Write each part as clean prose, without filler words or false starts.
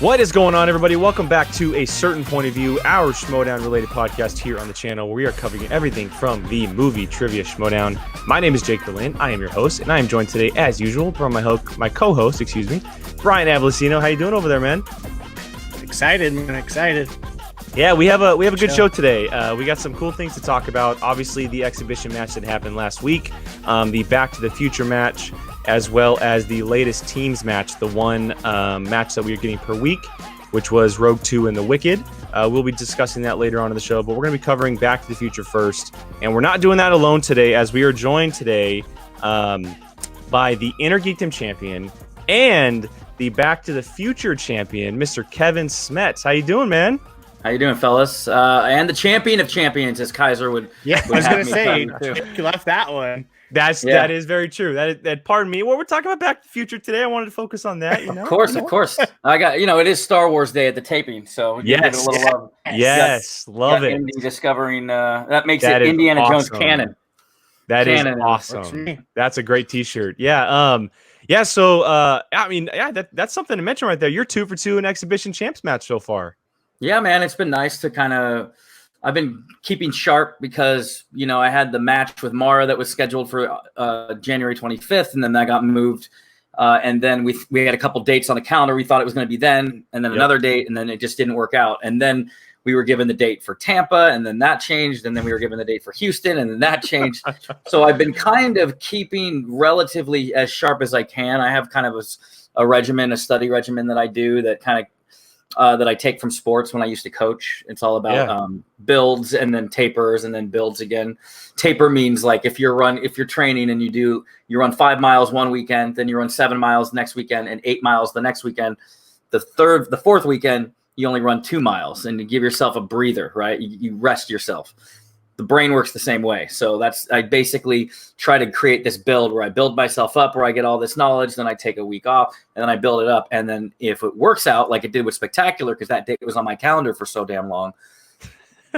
What is going on, everybody? Welcome back to A Certain Point of View, our Schmodown-related podcast here on the channel, where we are covering everything from the movie Trivia Schmodown. My name is Jake Berlin. I am your host, and I am joined today, as usual, from my co-host, Brian Avellino. How you doing over there, man? Excited, man. Excited. Yeah, we have a good show today. We got some cool things to talk about. Obviously, the exhibition match that happened last week, the Back to the Future match, as well as the latest teams match, the one match that we are getting per week, which was Rogue 2 and The Wicked. We'll be discussing that later on in the show, but we're going to be covering Back to the Future first. And we're not doing that alone today, as we are joined today by the Inner Geekdom champion and the Back to the Future champion, Mr. Kevin Smets. How you doing, man? How you doing, fellas? And the champion of champions, as Kaiser would. Yeah, would I was going to say, too. you left that one. That is very true. That pardon me. Well, we're talking about Back to the Future today. I wanted to focus on that. You know, of course. I got it is Star Wars Day at the taping, so yes, give it a little love. Yes, love it. Indy discovering that makes it Indiana Jones canon. That is awesome. That's a great T-shirt. Yeah. Yeah. So, that's something to mention right there. You're 2 for 2 in exhibition champs match so far. Yeah, man. It's been nice to I've been keeping sharp because, I had the match with Mara that was scheduled for January 25th, and then that got moved. And then we had a couple dates on the calendar. We thought it was going to be then, and then another date, and then it just didn't work out. And then we were given the date for Tampa, and then that changed. And then we were given the date for Houston, and then that changed. So I've been kind of keeping relatively as sharp as I can. I have kind of a study regimen that I do that kind of that I take from sports when I used to coach. It's all about builds and then tapers and then builds again. Taper means like if you're training and you run 5 miles one weekend, then you run 7 miles next weekend and 8 miles the next weekend. The fourth weekend, you only run 2 miles and you give yourself a breather, right? You rest yourself. The brain works the same way. So I basically try to create this build where I build myself up, where I get all this knowledge, then I take a week off, and then I build it up. And then if it works out like it did with Spectacular, because that date was on my calendar for so damn long,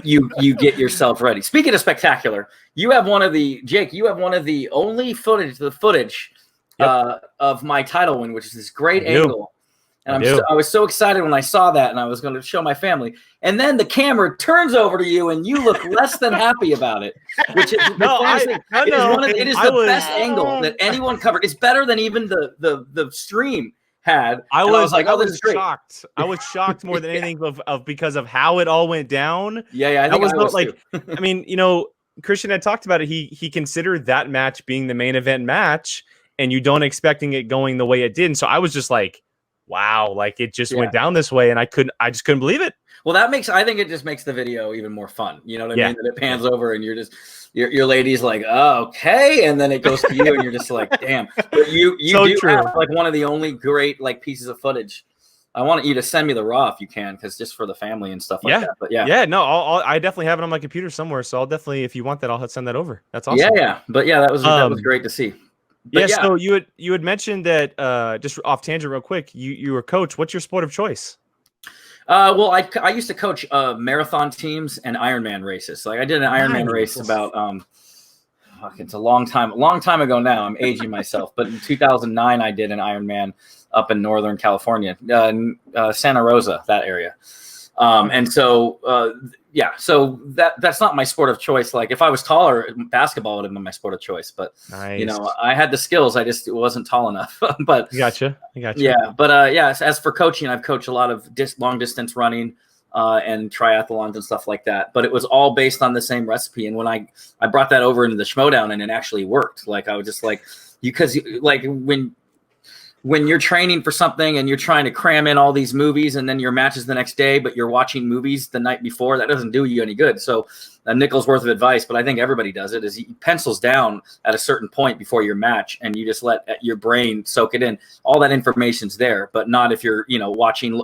you get yourself ready. Speaking of Spectacular, you have one of the only footage of my title win, which is this great angle. And I was so excited when I saw that, and I was going to show my family. And then the camera turns over to you, and you look less than happy about it. Which is it is the best angle that anyone covered. It's better than even the stream had. I was like, oh, this is great. Shocked. I was shocked more than anything of because of how it all went down. Yeah. I was like, I mean, Christian had talked about it. He considered that match being the main event match, and you don't expecting it going the way it did. And so I was just like, wow, like it just went down this way, and I just couldn't believe it. Well, I think it just makes the video even more fun. You know what I mean? That it pans over and your lady's like, oh, okay, and then it goes to you, and you're just like, damn. But you so do true. Have like one of the only great like pieces of footage. I want you to send me the raw if you can, because just for the family and stuff like that. But no, I definitely have it on my computer somewhere, so I'll definitely, if you want that, I'll send that over. That's awesome. Yeah. But that was great to see. But so you had mentioned that just off tangent real quick, you were a coach. What's your sport of choice? Well, I used to coach marathon teams and Ironman races. Like I did an Ironman race about it's a long time ago now. I'm aging myself, but in 2009 I did an Ironman up in Northern California, Santa Rosa, that area. And so so that's not my sport of choice. Like if I was taller, basketball would have been my sport of choice, but nice. I had the skills. I just wasn't tall enough, but I gotcha. Yeah. But as for coaching, I've coached a lot of long distance running, and triathlons and stuff like that, but it was all based on the same recipe. And when I brought that over into the Schmodown, and it actually worked. Like I was just like, when you're training for something and you're trying to cram in all these movies and then your match is the next day, but you're watching movies the night before, that doesn't do you any good. So a nickel's worth of advice, but I think everybody does it, is he pencils down at a certain point before your match, and you just let your brain soak it in. All that information's there, but not if you're, watching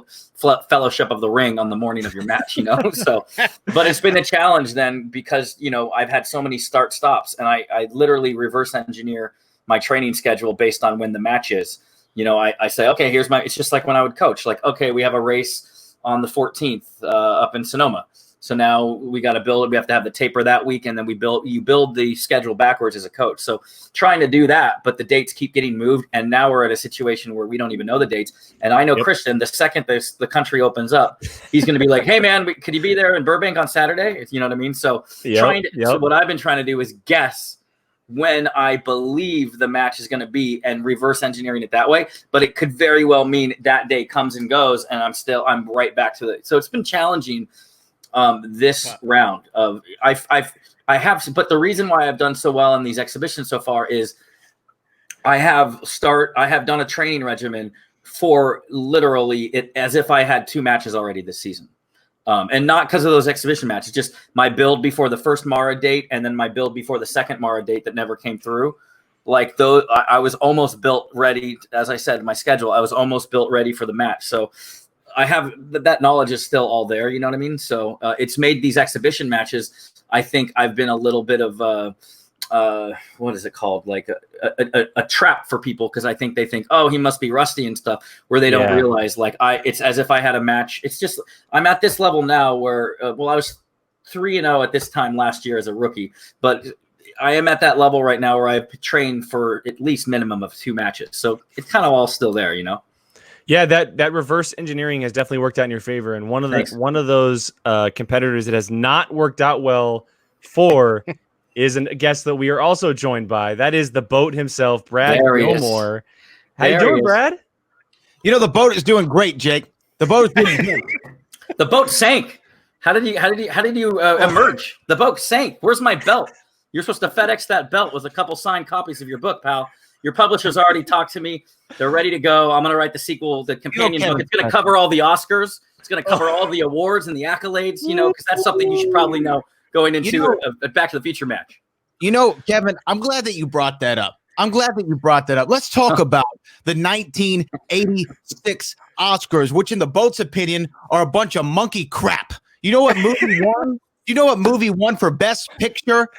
Fellowship of the Ring on the morning of your match, So, but it's been a challenge then because, I've had so many start stops, and I literally reverse engineer my training schedule based on when the match is. I say, okay, it's just like when I would coach, like, okay, we have a race on the 14th up in Sonoma. So now we got to build it. We have to have the taper that week, and then you build the schedule backwards as a coach. So trying to do that, but the dates keep getting moved, and now we're at a situation where we don't even know the dates. And I know Christian, the second the country opens up, he's going to be like, "Hey man, could you be there in Burbank on Saturday?" You know what I mean? So so what I've been trying to do is guess when I believe the match is going to be and reverse engineering it that way. But it could very well mean that day comes and goes, and I'm right back to it. So it's been challenging. This round of I have, but the reason why I've done so well in these exhibitions so far is I have done a training regimen for literally it as if I had 2 matches already this season. And not because of those exhibition matches, just my build before the first Mara date and then my build before the second Mara date that never came through. Like those, I was almost built ready. As I said, my schedule, I was almost built ready for the match. So I have that knowledge is still all there. You know what I mean? So it's made these exhibition matches. I think I've been a little bit of what is it called? Like a trap for people. Cause I think they think, oh, he must be rusty and stuff, where they don't realize like it's as if I had a match. It's just, I'm at this level now where, I was 3-0 at this time last year as a rookie, but I am at that level right now where I've trained for at least minimum of 2 matches. So it's kind of all still there, you know? Yeah, that reverse engineering has definitely worked out in your favor. And one of those competitors that has not worked out well for is a guest that we are also joined by. That is the boat himself, Brad Gilmore. How you doing, Brad? You know, the boat is doing great, Jake. The boat is doing great. The boat sank. How did you emerge? The boat sank. Where's my belt? You're supposed to FedEx that belt with a couple signed copies of your book, pal. Your publisher's already talked to me. They're ready to go. I'm going to write the sequel, the companion book. It's going to cover all the Oscars. It's going to cover all the awards and the accolades, you know, because that's something you should probably know going into a Back to the Future match. You know, Kevin, I'm glad that you brought that up. Let's talk about the 1986 Oscars, which in the boat's opinion are a bunch of monkey crap. You know what movie won? You know what movie won for Best Picture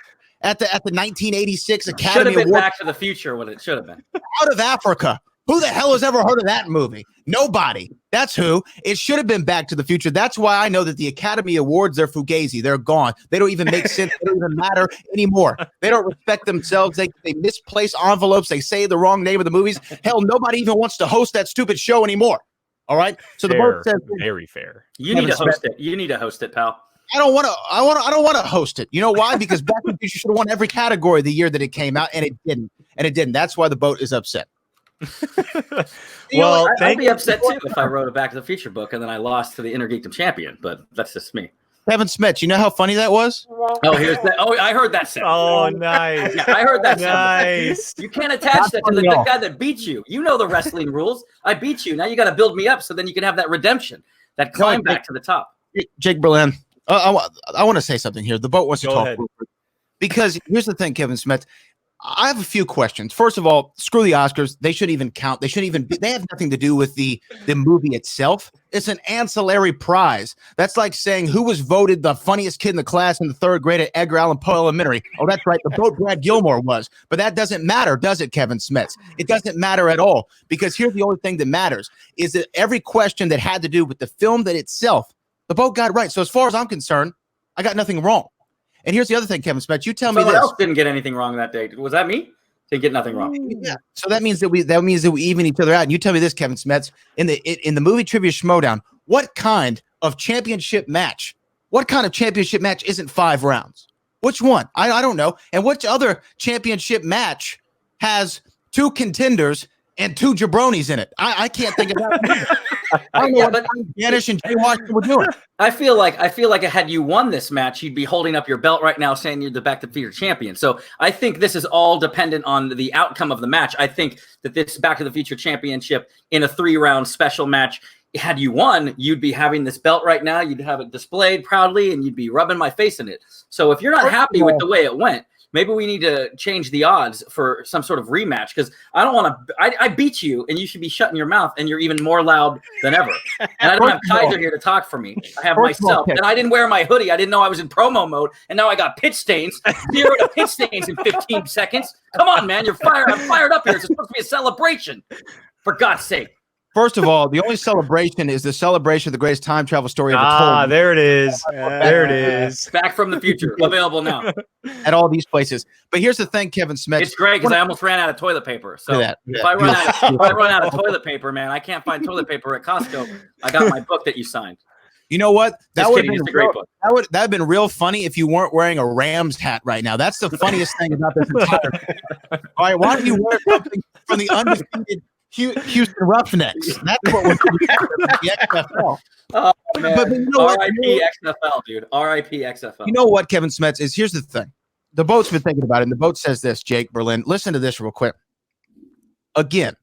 at the 1986 Academy Award? Should have been Back to the Future what it should have been. Out of Africa. Who the hell has ever heard of that movie? Nobody. That's who. It should have been Back to the Future. That's why I know that the Academy Awards, they're fugazi. They're gone. They don't even make sense. They don't even matter anymore. They don't respect themselves. They misplace envelopes. They say the wrong name of the movies. Hell, nobody even wants to host that stupid show anymore. All right? So fair, the board says very fair. You need to host it. You need to host it, pal. I don't want to host it. You know why? Because Back to the Future should have won every category the year that it came out, and it didn't. That's why the boat is upset. Well, I'd be upset too if I wrote a Back to the Future book and then I lost to the Intergeekdom champion, but that's just me. Kevin Smets, you know how funny that was? Oh, here's that. Oh, I heard that sound. Oh, nice. Yeah, I heard that nice. sound. You can't attach that to the guy that beat you. You know the wrestling rules. I beat you. Now you got to build me up so then you can have that redemption, that climb back to the top. Jake Berlin, I want to say something here. The boat wants to talk. Ahead. Because here's the thing, Kevin Smets. I have a few questions. First of all, screw the Oscars. They shouldn't even count. They have nothing to do with the movie itself. It's an ancillary prize. That's like saying who was voted the funniest kid in the class in the 3rd grade at Edgar Allan Poe Elementary. Oh, that's right. The boat Brad Gilmore was. But that doesn't matter, does it, Kevin Smets? It doesn't matter at all. Because here's the only thing that matters is that every question that had to do with the film that itself, the boat got it right. So as far as I'm concerned, I got nothing wrong. And here's the other thing, Kevin Smets. You tell me this. Someone else didn't get anything wrong that day. Was that me? Didn't get nothing wrong. Yeah. So that means that we even each other out. And you tell me this, Kevin Smets. In the movie Trivia Schmodown, what kind of championship match isn't 5 rounds? Which one? I don't know. And which other championship match has 2 contenders and 2 jabronis in it? I can't think of that. I don't know what Janish and Jay Washington were doing. I feel like had you won this match, you'd be holding up your belt right now saying you're the Back to the Future champion. So I think this is all dependent on the outcome of the match. I think that this Back to the Future championship in a 3-round special match, had you won, you'd be having this belt right now. You'd have it displayed proudly and you'd be rubbing my face in it. So if you're not happy with the way it went, maybe we need to change the odds for some sort of rematch because I don't want to. I beat you, and you should be shutting your mouth, and you're even more loud than ever. And I don't have Kaiser here to talk for me. I have myself, and I didn't wear my hoodie. I didn't know I was in promo mode, and now I got pit stains. 0 to pit stains in 15 seconds. Come on, man, you're fired. I'm fired up here. It's supposed to be a celebration. For God's sake. First of all, the only celebration is the celebration of the greatest time travel story ever told. There it is. There it is. Back from the Future, available now at all these places. But here's the thing, Kevin Smets. It's great because I almost ran out of toilet paper. So if I run out of toilet paper, man, I can't find toilet paper at Costco. I got my book that you signed. You know what? That would have been a great book. That have been real funny if you weren't wearing a Rams hat right now. That's the funniest thing about this entire thing. All right, why don't you wear something from the undefeated Houston Roughnecks? That's what we're doing the XFL. Oh, man. But you know R.I.P. XFL, dude. R.I.P. XFL. You know what, Kevin Smets, is here's the thing. The boat's been thinking about it, and the boat says this, Jake Berlin. Listen to this real quick. Again,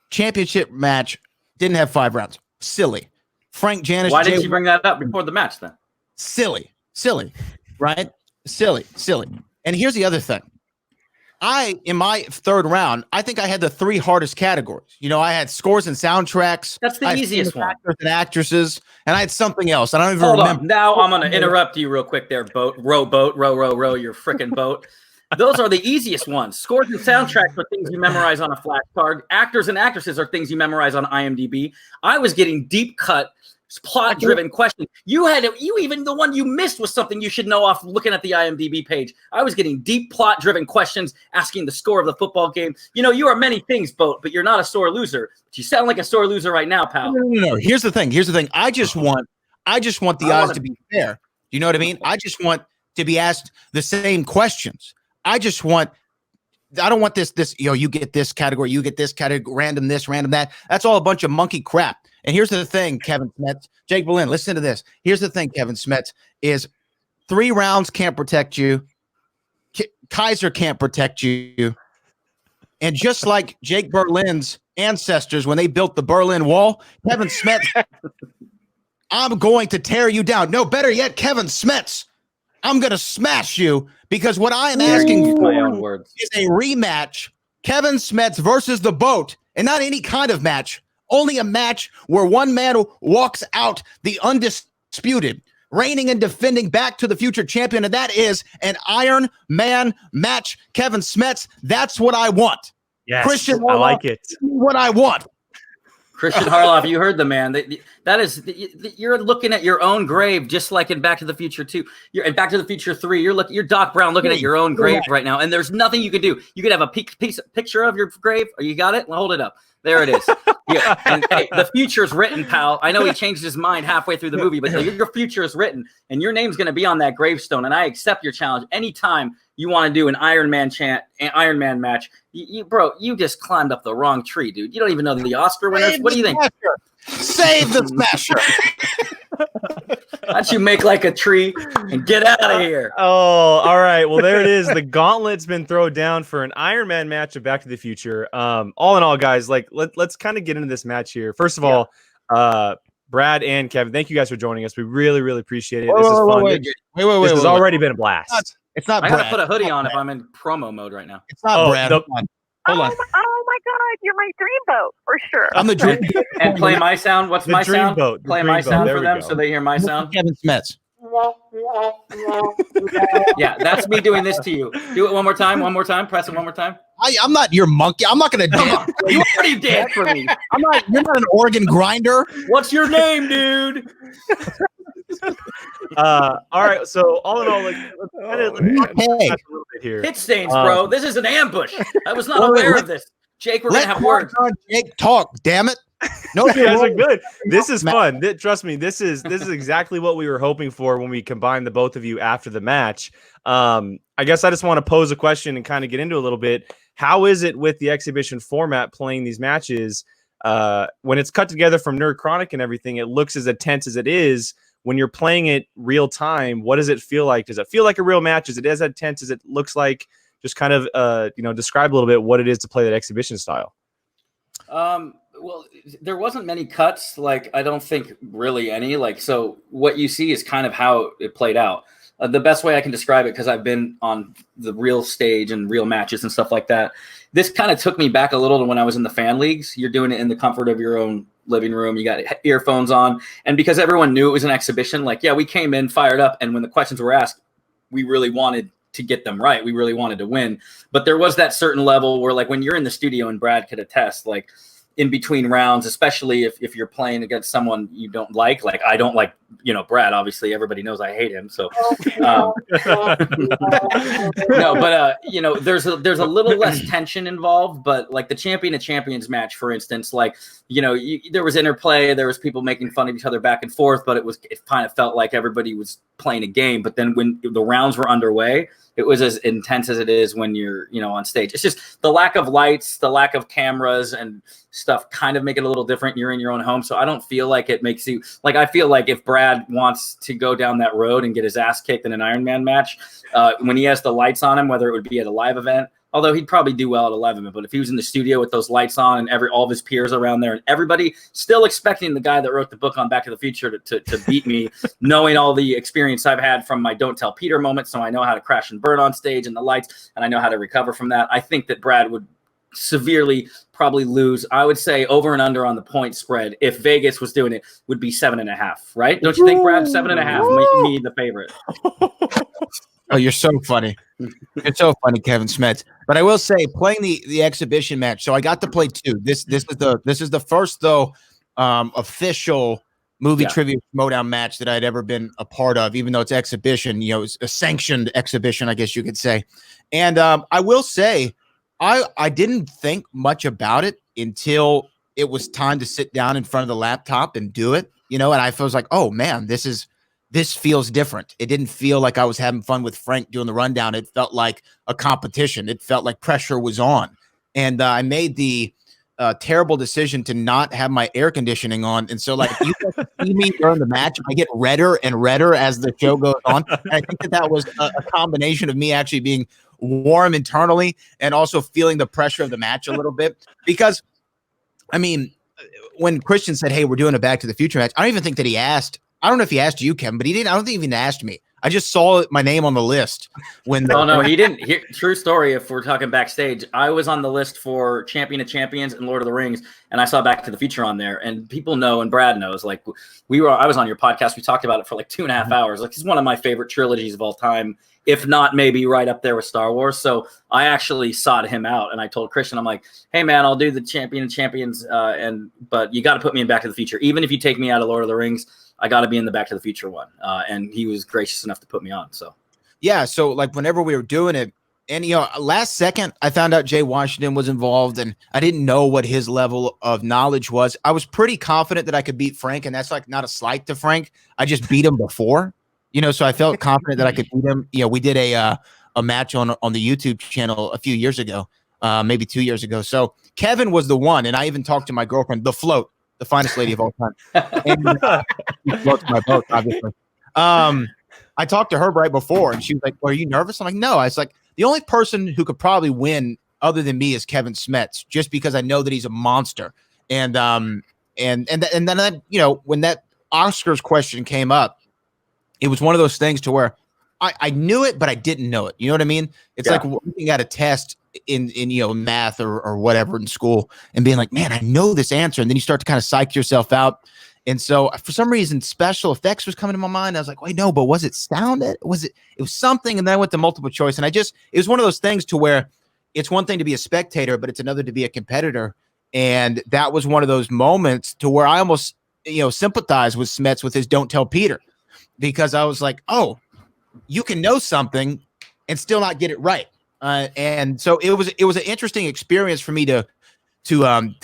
championship match didn't have 5 rounds. Silly. Frank Janis. Why didn't you bring that up before the match then? Silly, right? Silly. And here's the other thing. In my 3rd round, I think I had the 3 hardest categories. You know, I had scores and soundtracks. That's the easiest one. Actors and actresses, and I had something else. I don't even remember. remember. Now I'm going to interrupt you real quick there, row, your freaking boat. Those are the easiest ones. Scores and soundtracks are things you memorize on a flashcard. Actors and actresses are things you memorize on IMDb. I was getting deep cut, plot-driven questions. Even the one you missed was something you should know off looking at the IMDb page. I was getting deep plot-driven questions, asking the score of the football game. You know, you are many things, Boat, but you're not a sore loser. But you sound like a sore loser right now, pal. No. Here's the thing. I just want the odds to be fair. You know what I mean? I just want to be asked the same questions. I don't want this, you get this category, you get this category, random this, random that. That's all a bunch of monkey crap. And here's the thing, Kevin Smets, Jake Berlin, listen to this. Here's the thing, Kevin Smets, is 3 rounds can't protect you. Kaiser can't protect you. And just like Jake Berlin's ancestors, when they built the Berlin Wall, Kevin Smets, I'm going to tear you down. No, better yet, Kevin Smets, I'm going to smash you, because what I am asking for is a rematch, Kevin Smets versus the Boat, and not any kind of match, only a match where one man walks out the undisputed, reigning and defending Back to the Future champion, and that is an Iron Man match. Kevin Smets, that's what I want. Yes, Christian I like it. What I want. Christian Harloff, you heard the man. You're looking at your own grave, just like in Back to the Future 2. You're in Back to the Future 3. You're Doc Brown looking at your own grave right now, and there's nothing you can do. You could have a picture of your grave. Or you got it? Well, hold it up. There it is. Yeah. And hey, the future's written, pal. I know he changed his mind halfway through the movie, but your future is written, and your name's going to be on that gravestone. And I accept your challenge anytime you want to do an Iron Man match. Bro, you just climbed up the wrong tree, dude. You don't even know the Oscar winners. What do you think? Save the Smasher. Why don't you make like a tree and get out of here? Oh, all right. Well, there it is. The gauntlet's been thrown down for an Iron Man match of Back to the Future. All in all, guys, let's kind of get into this match here. First of all, Brad and Kevin, thank you guys for joining us. We really, really appreciate it. This is fun. This has already been a blast. It's not I Brad. gotta put a hoodie on if I'm in promo mode right now. It's not Brad. Hold on. Oh my God, you're my dream boat for sure. I'm the dream. And play my sound. What's my sound? Play my sound for them so they hear my sound. Kevin Smets. Yeah, that's me doing this to you. Do it one more time. Press it one more time. I'm not your monkey. I'm not going to dance. You already danced for me. You're not an organ grinder. What's your name, dude? All right. So all in all, let's a little bit here. Hit stains, bro. This is an ambush. I was not aware of this. Jake, we're gonna have words. Jake, talk. Damn it. No, you guys are good. This is fun. Trust me, this is exactly what we were hoping for when we combined the both of you after the match. I guess I just want to pose a question and kind of get into a little bit. How is it with the exhibition format playing these matches? When it's cut together from Nerd Chronic and everything, it looks as intense as it is. When you're playing it real time, what does it feel like? Does it feel like a real match? Is it as intense as it looks like? Just kind of, describe a little bit what it is to play that exhibition style. Well, there wasn't many cuts. I don't think really any. So what you see is kind of how it played out. The best way I can describe it, because I've been on the real stage and real matches and stuff like that. This kind of took me back a little to when I was in the fan leagues. You're doing it in the comfort of your own living room. You got earphones on. And because everyone knew it was an exhibition, we came in fired up. And when the questions were asked, we really wanted to get them right. We really wanted to win. But there was that certain level where when you're in the studio, and Brad could attest, in between rounds, especially if you're playing against someone you don't like I don't like, Brad, obviously everybody knows I hate him. So, no, but there's a little less tension involved, but like the champion of champions match, for instance, like, there was interplay, there was people making fun of each other back and forth, but it kind of felt like everybody was playing a game. But then when the rounds were underway, it was as intense as it is when you're, on stage. It's just the lack of lights, the lack of cameras and stuff kind of make it a little different. You're in your own home. So I don't feel like it makes you like, I feel like if Brad wants to go down that road and get his ass kicked in an Iron Man match, when he has the lights on him, whether it would be at a live event, although he'd probably do well at a live event, but if he was in the studio with those lights on and all of his peers around there and everybody still expecting the guy that wrote the book on Back to the Future to beat me, knowing all the experience I've had from my Don't Tell Peter moment, so I know how to crash and burn on stage and the lights, and I know how to recover from that, I think that Brad would severely probably lose. I would say over and under on the point spread, if Vegas was doing it, would be 7.5, right? Don't you think, Brad? 7.5, me the favorite. Oh, you're so funny. You're so funny, Kevin Smets. But I will say, playing the exhibition match, so I got to play two. This is the first though official movie trivia Schmodown match that I'd ever been a part of, even though it's exhibition. It's a sanctioned exhibition, I guess you could say. And I will say, I didn't think much about it until it was time to sit down in front of the laptop and do it. And I was like, oh man, this feels different. It didn't feel like I was having fun with Frank doing the rundown. It felt like a competition. It felt like pressure was on. And I made the terrible decision to not have my air conditioning on. And so, like, you guys see me during the match, I get redder and redder as the show goes on. And I think that was a combination of me actually being warm internally and also feeling the pressure of the match a little bit. Because, I mean, when Christian said, hey, we're doing a Back to the Future match, I don't even think that he asked. I don't know if he asked you, Kevin, but he didn't. I don't think he even asked me. I just saw my name on the list when. No, he didn't. True story. If we're talking backstage, I was on the list for Champion of Champions and Lord of the Rings, and I saw Back to the Future on there. And people know, and Brad knows, like I was on your podcast. We talked about it for like 2.5 hours. Like, it's one of my favorite trilogies of all time, if not maybe right up there with Star Wars. So I actually sought him out, and I told Christian, I'm like, hey man, I'll do the Champion of Champions, but you got to put me in Back to the Future, even if you take me out of Lord of the Rings. I got to be in the Back to the Future one. And he was gracious enough to put me on. So, yeah. So like whenever we were doing it, and, last second I found out Jay Washington was involved and I didn't know what his level of knowledge was. I was pretty confident that I could beat Frank. And that's like not a slight to Frank. I just beat him before, so I felt confident that I could beat him. We did a match on the YouTube channel a few years ago, maybe 2 years ago. So Kevin was the one. And I even talked to my girlfriend, the Float, the finest lady of all time. And, she floats my boat, obviously. I talked to her right before, and she was like, well, are you nervous? I'm like, no. I was like, the only person who could probably win other than me is Kevin Smets, just because I know that he's a monster. And then when that Oscars question came up, it was one of those things to where I knew it, but I didn't know it. You know what I mean? It's like looking at a test in math or whatever in school and being like, man, I know this answer. And then you start to kind of psych yourself out. And so for some reason, special effects was coming to my mind. I was like, wait, no, but was it sound? It was something. And then I went to multiple choice. And it was one of those things to where it's one thing to be a spectator, but it's another to be a competitor. And that was one of those moments to where I almost, sympathized with Smets with his Don't Tell Peter, because I was like, oh, you can know something and still not get it right. And so it was an interesting experience for me to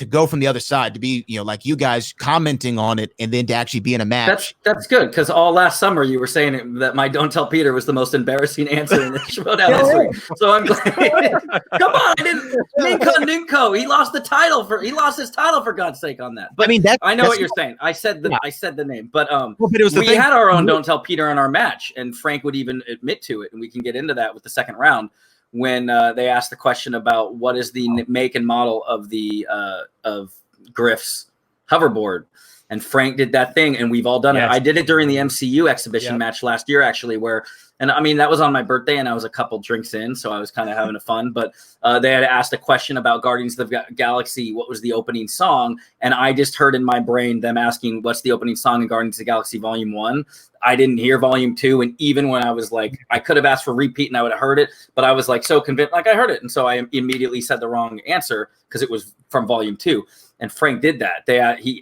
go from the other side, to be, like you guys commenting on it, and then to actually be in a match. That's good, because all last summer you were saying that my Don't Tell Peter was the most embarrassing answer in the Schmodown history. So I'm glad. Come on, Ninko. He lost his title for God's sake on that. But I mean, I know what you're saying. I said the name, but we had our own Don't Tell Peter in our match, and Frank would even admit to it, and we can get into that with the second round. When they asked the question about what is the make and model of the of Griff's hoverboard, and Frank did that thing, and we've all done it. I did it during the MCU exhibition match last year, actually, and I mean, that was on my birthday, and I was a couple drinks in, so I was kind of having a fun. But they had asked a question about Guardians of the Galaxy, what was the opening song, and I just heard in my brain them asking, what's the opening song in Guardians of the Galaxy Volume 1? I didn't hear Volume 2, and even when I was like, I could have asked for repeat and I would have heard it, but I was like so convinced, like I heard it, and so I immediately said the wrong answer because it was from Volume 2. And Frank did that.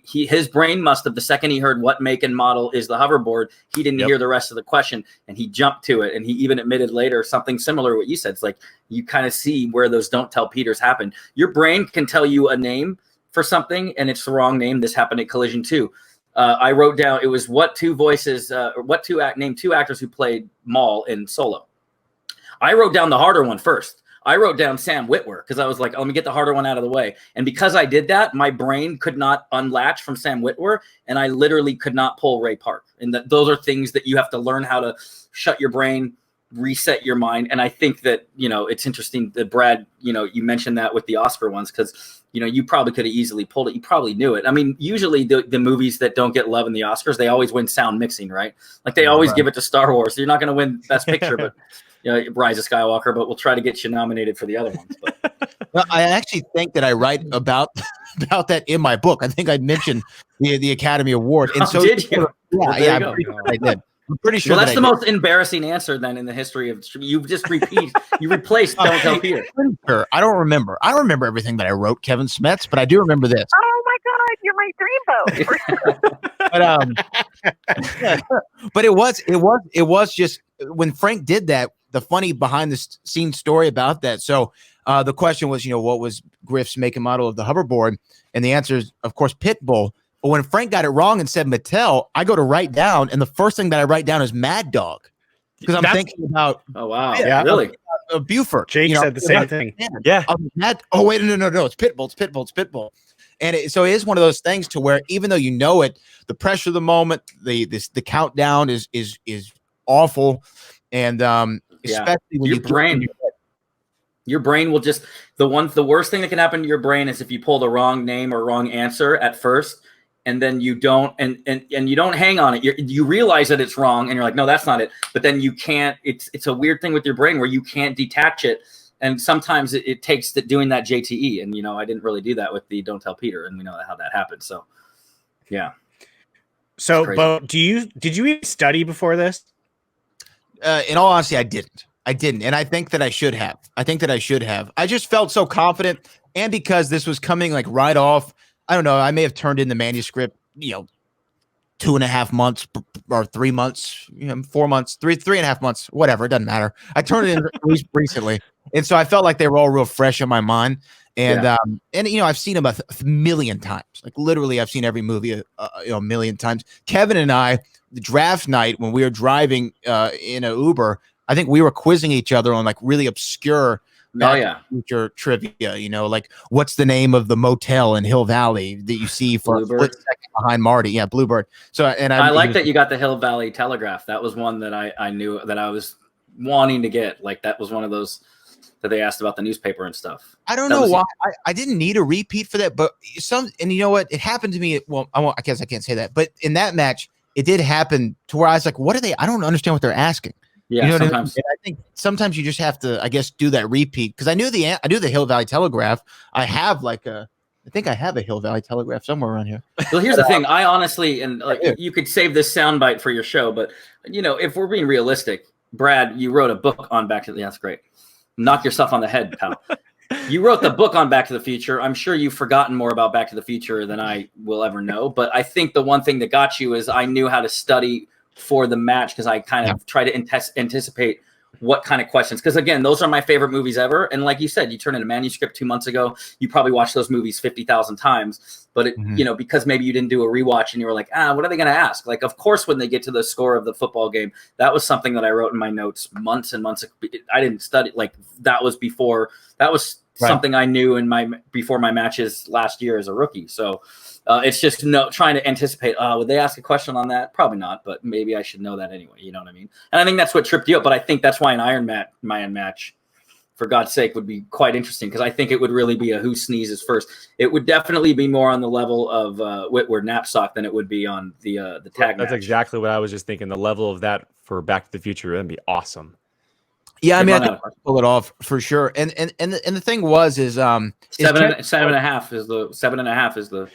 His brain must have, the second he heard what make and model is the hoverboard, he didn't hear the rest of the question, and he jumped to it. And he even admitted later something similar to what you said. It's like you kind of see where those don't tell Peters happen. Your brain can tell you a name for something, and it's the wrong name. This happened at Collision 2. I wrote down, it was name two actors who played Maul in Solo. I wrote down the harder one first. I wrote down Sam Witwer because I was like, let me get the harder one out of the way. And because I did that, my brain could not unlatch from Sam Witwer, and I literally could not pull Ray Park. And those are things that you have to learn how to shut your brain, reset your mind. And I think that, it's interesting that Brad, you mentioned that with the Oscar ones because, you probably could have easily pulled it. You probably knew it. I mean, usually the movies that don't get love in the Oscars, they always win sound mixing, right? Like they always give it to Star Wars. So you're not going to win Best Picture, but Rise of Skywalker, but we'll try to get you nominated for the other ones. But. Well, I actually think that I write about that in my book. I think I mentioned the Academy Award. And so did you? Yeah, I'm pretty sure I did. I'm pretty sure. Well, that's the most embarrassing answer then in the history of. You just replaced Don't Tell Peter. Sure. I don't remember. I don't remember everything that I wrote, Kevin Smets, but I do remember this. Oh my God, you're my dreamboat. But it was just when Frank did that. The funny behind the scenes story about that. So the question was, what was Griff's make and model of the hoverboard? And the answer is, of course, Pitbull. But when Frank got it wrong and said Mattel, I go to write down, and the first thing that I write down is Mad Dog because I'm thinking about. Oh wow! Yeah, really. Buford. Jake said the same thing. Yeah. Oh wait, no! It's Pitbull. It's Pitbull. It's Pitbull. And so it is one of those things to where even though it, the pressure of the moment, the countdown is awful, and especially when your brain will just the worst thing that can happen to your brain is if you pull the wrong name or wrong answer at first, and then you don't and you don't hang on it. You realize that it's wrong, and you're like, no, that's not it. But then you can't. It's a weird thing with your brain where you can't detach it. And sometimes it takes doing that JTE. And, I didn't really do that with the Don't Tell Peter. And we know how that happened. So, yeah. So, Bo, did you even study before this? In all honesty, I didn't. And I think that I should have. I just felt so confident. And because this was coming like right off, I don't know, I may have turned in the manuscript, 2.5 months or 3 months, 4 months, 3.5 months, whatever. It doesn't matter. I turned it in recently. And so I felt like they were all real fresh in my mind. And, I've seen them a million times. Like literally I've seen every movie a million times. Kevin and I, the draft night when we were driving in an Uber, I think we were quizzing each other on like really obscure future trivia, like what's the name of the motel in Hill Valley that you see for a split second behind Marty? Yeah, Bluebird. So, and I like that you got the Hill Valley Telegraph. That was one that I knew that I was wanting to get. Like that was one of those that they asked about the newspaper and stuff. I don't know why I didn't need a repeat for that, but and you know what? It happened to me. Well, I guess I can't say that, but in that match, it did happen to where I was like, what are they? I don't understand what they're asking. Yeah, sometimes. I think sometimes you just have to, I guess, do that repeat because I knew the Hill Valley Telegraph. I think I have a Hill Valley Telegraph somewhere around here. Well, here's the thing. I honestly, and you could save this soundbite for your show, but if we're being realistic, Brad, you wrote a book on Back to the. That's great. Knock yourself on the head, pal. You wrote the book on Back to the Future. I'm sure you've forgotten more about Back to the Future than I will ever know. But I think the one thing that got you is I knew how to study for the match because I kind of try to anticipate what kind of questions. Because again, those are my favorite movies ever. And like you said, you turned in a manuscript 2 months ago. You probably watched those movies 50,000 times. But because maybe you didn't do a rewatch and you were like, what are they going to ask? Like, of course, when they get to the score of the football game, that was something that I wrote in my notes months and months. I didn't study that was before. That was something I knew before my matches last year as a rookie. So it's just trying to anticipate. Would they ask a question on that? Probably not, but maybe I should know that anyway. You know what I mean? And I think that's what tripped you up. But I think that's why an Iron Man match, for God's sake, would be quite interesting because I think it would really be a who sneezes first. It would definitely be more on the level of Whitwer Knapsack than it would be on the tag match. That's exactly what I was just thinking. The level of that for Back to the Future would be awesome. Yeah, I mean, I think pull it off for sure. And the thing was seven and a half is the 7.5 is the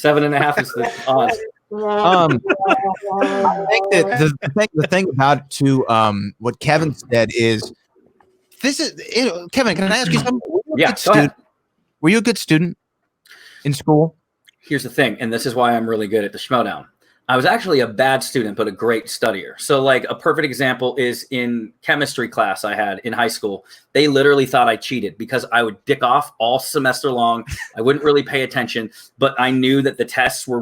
7.5 is the odds. I think that the thing about what Kevin said is this is Kevin. Can I ask you something? Yeah, go ahead. Were you a good student in school? Here's the thing, and this is why I'm really good at the Schmodown. I was actually a bad student, but a great studier. So like a perfect example is in chemistry class I had in high school. They literally thought I cheated because I would dick off all semester long. I wouldn't really pay attention, but I knew that the tests were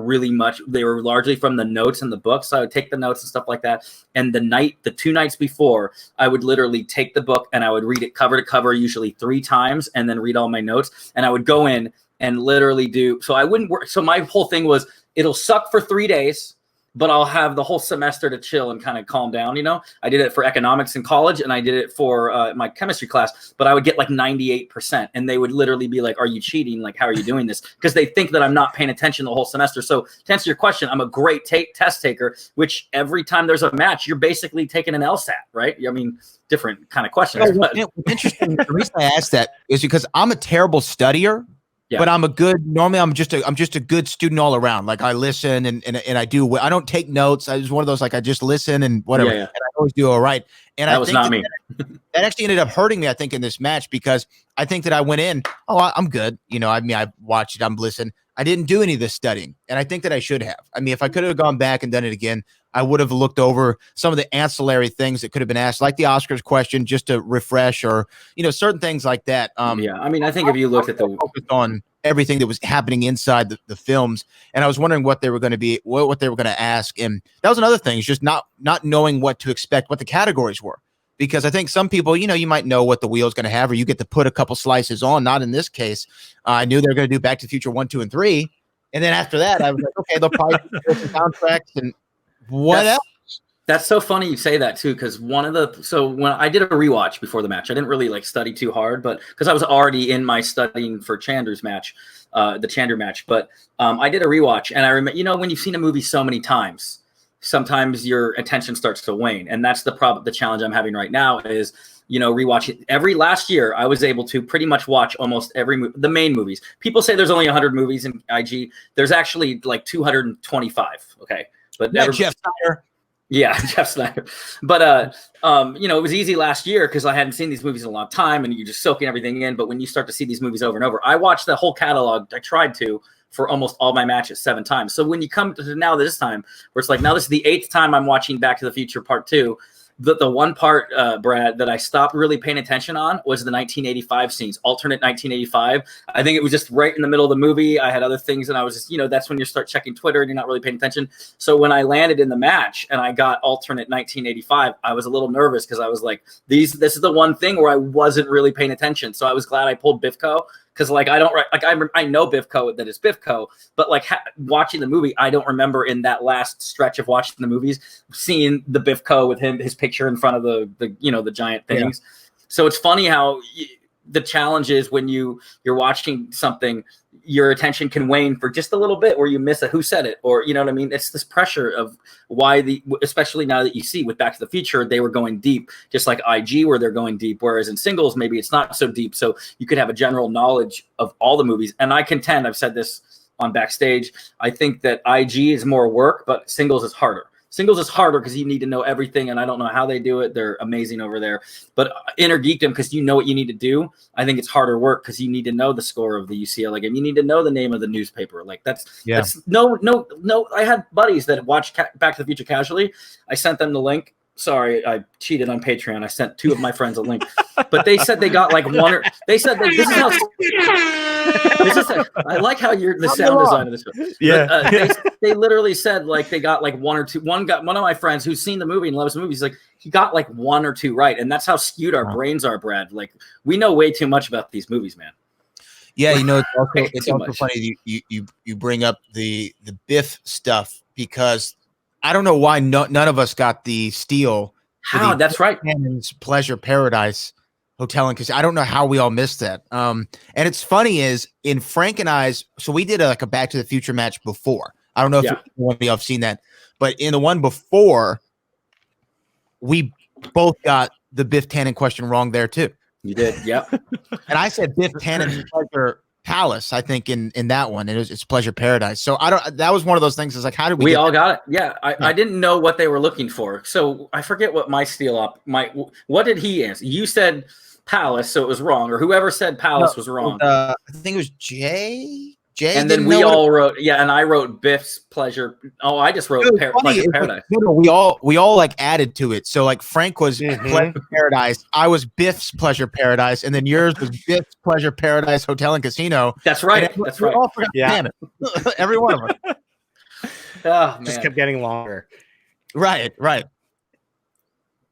they were largely from the notes in the book. So I would take the notes and stuff like that. And the 2 nights before, I would literally take the book and I would read it cover to cover, usually 3 times, and then read all my notes. And I would go in and literally so I wouldn't work. So my whole thing was, it'll suck for 3 days, but I'll have the whole semester to chill and kind of calm down. I did it for economics in college and I did it for my chemistry class, but I would get like 98%. And they would literally be like, are you cheating? Like, how are you doing this? Because they think that I'm not paying attention the whole semester. So to answer your question, I'm a great test taker, which every time there's a match, you're basically taking an LSAT, right? I mean, different kind of questions. Interesting. The reason I asked that is because I'm a terrible studier. Yeah. But normally I'm just a good student all around. like I listen and I don't take notes. I was one of those, like I just listen and whatever. And I always do all right. And that was not me. That actually ended up hurting me, I think, in this match, because I think that I went in, I'm good. I watched it, I'm listening. I didn't do any of this studying. And I think that I should have. I mean, if I could have gone back and done it again, I would have looked over some of the ancillary things that could have been asked, like the Oscars question, just to refresh, or, certain things like that. I mean, I think if you looked at focused on everything that was happening inside the films, and I was wondering what they were going to be, what they were going to ask. And that was another thing, is just not knowing what to expect, what the categories were. Because I think some people, you might know what the wheel's going to have, or you get to put a couple slices on. Not in this case. I knew they were going to do Back to the Future 1, 2, and 3. And then after that, I was like, okay, they'll probably do some soundtracks and what else? That's so funny you say that too, because when I did a rewatch before the match, I didn't really study too hard, but because I was already in my studying for Chander's match, the Chander match. But I did a rewatch, and I remember, when you've seen a movie so many times, sometimes your attention starts to wane, and that's the challenge I'm having right now is, rewatching. Last year, I was able to pretty much watch almost the main movies. People say there's only 100 movies in IG. There's actually like 225. Okay. But Jeff Snyder. Yeah, Jeff Snyder. But it was easy last year because I hadn't seen these movies in a long time, and you're just soaking everything in. But when you start to see these movies over and over, I watched the whole catalog. I tried to for almost all my matches 7 times. So when you come to this time, where it's like, now this is the 8th time I'm watching Back to the Future Part 2. The one part, Brad, that I stopped really paying attention on was the 1985 scenes, alternate 1985. I think it was just right in the middle of the movie. I had other things, and I was just, that's when you start checking Twitter and you're not really paying attention. So when I landed in the match and I got alternate 1985, I was a little nervous because I was like, this is the one thing where I wasn't really paying attention. So I was glad I pulled Bifco. Because I know Bifco, that it's Bifco, but watching the movie, I don't remember in that last stretch of watching the movies seeing the Bifco with his picture in front of the giant things. Yeah. So it's funny how the challenge is when you're watching something, your attention can wane for just a little bit where you miss a who said it, or you know what I mean? It's this pressure of why especially now that you see with Back to the Future, they were going deep, just like IG where they're going deep, whereas in singles, maybe it's not so deep. So you could have a general knowledge of all the movies. And I contend, I've said this on Backstage, I think that IG is more work, but singles is harder. Singles is harder because you need to know everything, and I don't know how they do it. They're amazing over there. But Inner Geekdom, because you know what you need to do, I think it's harder work because you need to know the score of the UCLA game. You need to know the name of the newspaper. That's no. I had buddies that watched Back to the Future casually. I sent them the link. Sorry, I cheated on Patreon. I sent 2 of my friends a link, but they said they got like one, or they said this is how. I like how you're the sound design of this. Yeah, but, they literally said they got like 1 or 2. One of my friends who's seen the movie and loves the movie. He's like, he got like 1 or 2 right, and that's how skewed our brains are, Brad. We know way too much about these movies, man. Yeah, it's also funny you bring up the Biff stuff, because I don't know why none of us got the steal. How? That's right. Cannon's Pleasure Paradise Hotel and Casino. I don't know how we all missed that. And it's funny is in Frank and I's. So we did a Back to the Future match before. I don't know if one of y'all have seen that, but in the one before, we both got the Biff Tannen question wrong there too. You did, yep. And I said Biff Tannen's Pleasure Palace, I think in that one, it's Pleasure Paradise. So that was one of those things. It's like, how did we all got it? Yeah. I didn't know what they were looking for. So I forget what my steal up, what did he answer? You said Palace, so it was wrong, or whoever said Palace was wrong. I think it was Jay. And then we all wrote, and I wrote Biff's Pleasure. Oh, I just wrote Pleasure Paradise. No, we all like added to it. So like Frank was Pleasure Paradise, I was Biff's Pleasure Paradise, and then yours was Biff's Pleasure Paradise Hotel and Casino. That's right. That's right. All forgot it. Every one of them. Oh, man. Just kept getting longer. Right.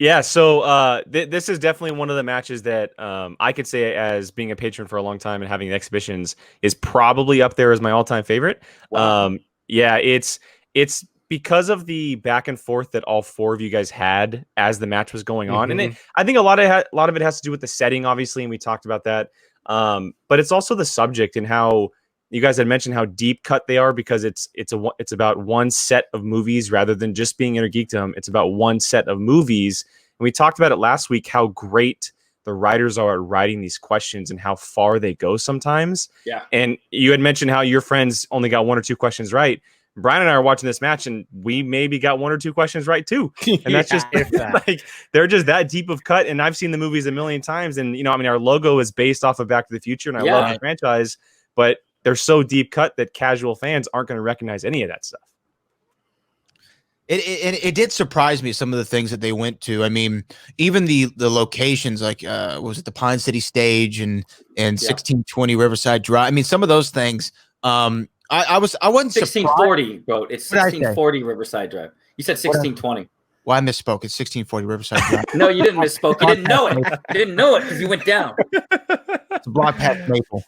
Yeah, so this is definitely one of the matches that I could say, as being a patron for a long time and having the exhibitions, is probably up there as my all-time favorite. Wow. Yeah, it's because of the back and forth that all four of you guys had as the match was going on, and I think a lot of it has to do with the setting, obviously, and we talked about that. But it's also the subject and how you guys had mentioned how deep cut they are, because it's about one set of movies rather than just being Inner Geekdom. It's about one set of movies. And we talked about it last week, how great the writers are at writing these questions and how far they go sometimes. Yeah. And you had mentioned how your friends only got one or two questions right. Brian and I are watching this match, and we maybe got one or two questions right too. And that's just like, they're just that deep of cut. And I've seen the movies a million times. And, our logo is based off of Back to the Future, and I love the franchise, but they're so deep cut that casual fans aren't going to recognize any of that stuff. It did surprise me, some of the things that they went to. I mean, even the locations, like was it the Pine City Stage and 1620 Riverside Drive? I mean, some of those things. I wasn't 1640, bro. It's 1640 Riverside Drive. You said 1620. Well, I misspoke. It's 1640 Riverside Drive. No, you didn't misspoke. You didn't know it. You didn't know it because you went down. It's a block past Maple.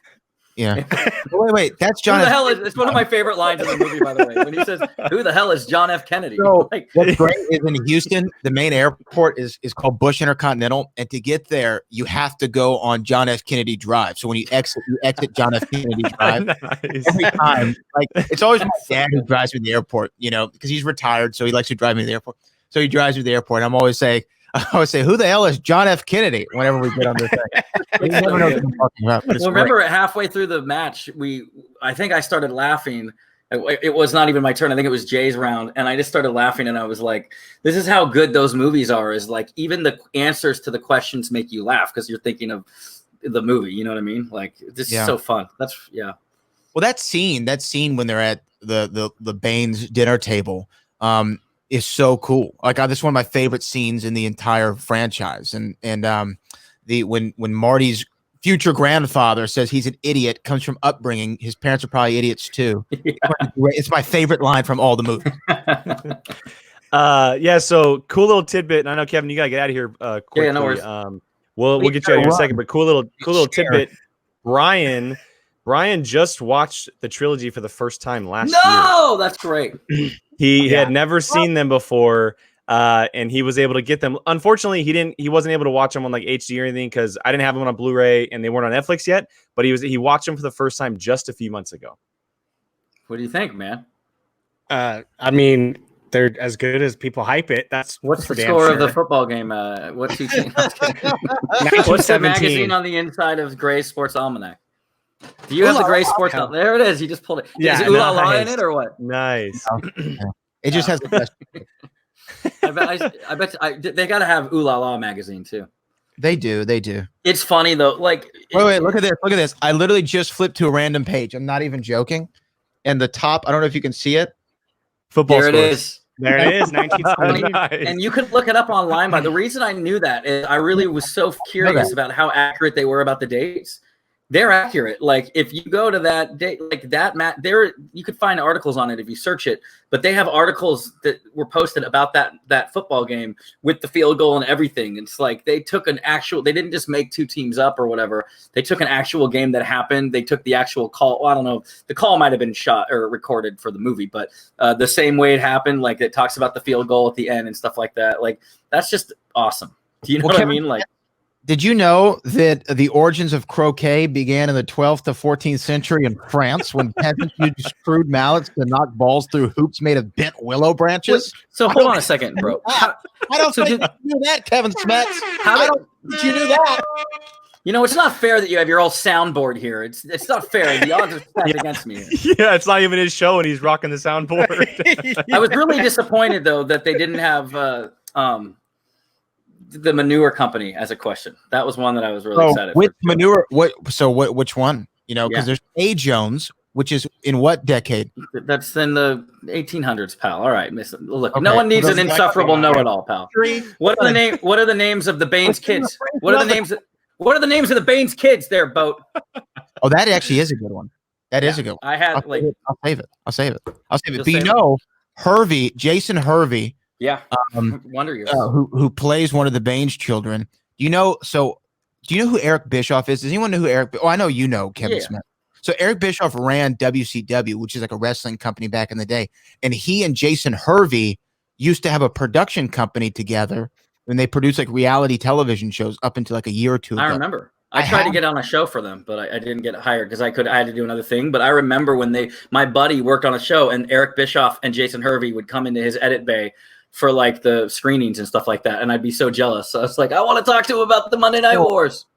Yeah. Wait. That's John. Who the hell is? It's one of my favorite lines in the movie, by the way. When he says, "Who the hell is John F. Kennedy?" So what's great is in Houston, the main airport is called Bush Intercontinental, and to get there, you have to go on John F. Kennedy Drive. So when you exit John F. Kennedy Drive. Nice. Every time. Like, it's always my dad who drives me to the airport, because he's retired, so he likes to drive me to the airport. So he drives me to the airport. I always say, who the hell is John F. Kennedy? Whenever we get on this thing, we never know what I'm talking about. But remember, halfway through the match, I think I started laughing. It was not even my turn. I think it was Jay's round, and I just started laughing, and I was like, "This is how good those movies are." Is like even the answers to the questions make you laugh because you're thinking of the movie. You know what I mean? Like, this is so fun. Well, that scene when they're at the Baines dinner table, is so cool. Like, this is one of my favorite scenes in the entire franchise. And when Marty's future grandfather says he's an idiot, comes from upbringing, his parents are probably idiots too. Yeah. It's my favorite line from all the movies. So cool little tidbit. And I know, Kevin, you gotta get out of here quickly. Yeah, no worries. We'll get you out of here in a second. But cool little tidbit. Brian just watched the trilogy for the first time last year. No, that's great. He had never seen them before, and he was able to get them. Unfortunately, he wasn't able to watch them on like HD or anything because I didn't have them on Blu-ray and they weren't on Netflix yet. But he watched them for the first time just a few months ago. What do you think, man? I mean, they're as good as people hype it. What's the score of the football game? What's the magazine on the inside of Gray's Sports Almanac? Do you have the Gray Sports? There it is. You just pulled it. Yeah, is Ooh La La in it or what? Nice. It just has the best. I bet they got to have Ooh La La magazine too. They do. It's funny though. Like, wait, look at this. I literally just flipped to a random page. I'm not even joking. And the top, I don't know if you can see it. Football there scores. It is. There it is, 1920. Nice. And you can look it up online. But the reason I knew that is I really was so curious about how accurate they were about the dates. They're accurate. Like, if you go to that date, like that you could find articles on it if you search it. But they have articles that were posted about that football game with the field goal and everything. It's like they took they didn't just make two teams up or whatever. They took an actual game that happened. They took the actual call. Well, I don't know. The call might have been shot or recorded for the movie, but the same way it happened, like it talks about the field goal at the end and stuff like that. Like, that's just awesome. Do you know what I mean? Like, did you know that the origins of croquet began in the 12th to 14th century in France when peasants used crude mallets to knock balls through hoops made of bent willow branches? So hold on a second, bro. I don't think you knew that, Kevin Smets. Did you know that? It's not fair that you have your old soundboard here. It's not fair. The odds are stacked against me here. Yeah, it's not even his show, and he's rocking the soundboard. I was really disappointed though that they didn't have the manure company as a question. That was one that I was really excited with for. manure, which one? You know, because there's A. Jones, which is in what decade? That's in the 1800s, pal. All right, look, Okay. no one needs Well, an insufferable know-it-all, pal. What are the names of the Baines kids? What are the names of the Baines kids there, Boat? Oh, that actually is a good one. That is a good one. I had I'll save it. But save Hervey, Jason Hervey, Wonder Years. who plays one of the Baines children. Do you know who Eric Bischoff is? Does anyone know who Eric? Oh, I know you know Kevin Smith. So Eric Bischoff ran WCW, which is like a wrestling company back in the day, and he and Jason Hervey used to have a production company together, and they produced like reality television shows up until like a year or two ago. I remember. I tried to get on a show for them, but I didn't get hired because I had to do another thing. But I remember when my buddy worked on a show, and Eric Bischoff and Jason Hervey would come into his edit bay for like the screenings and stuff like that, and I'd be so jealous. So I was like, I want to talk to him about the Monday Night Wars.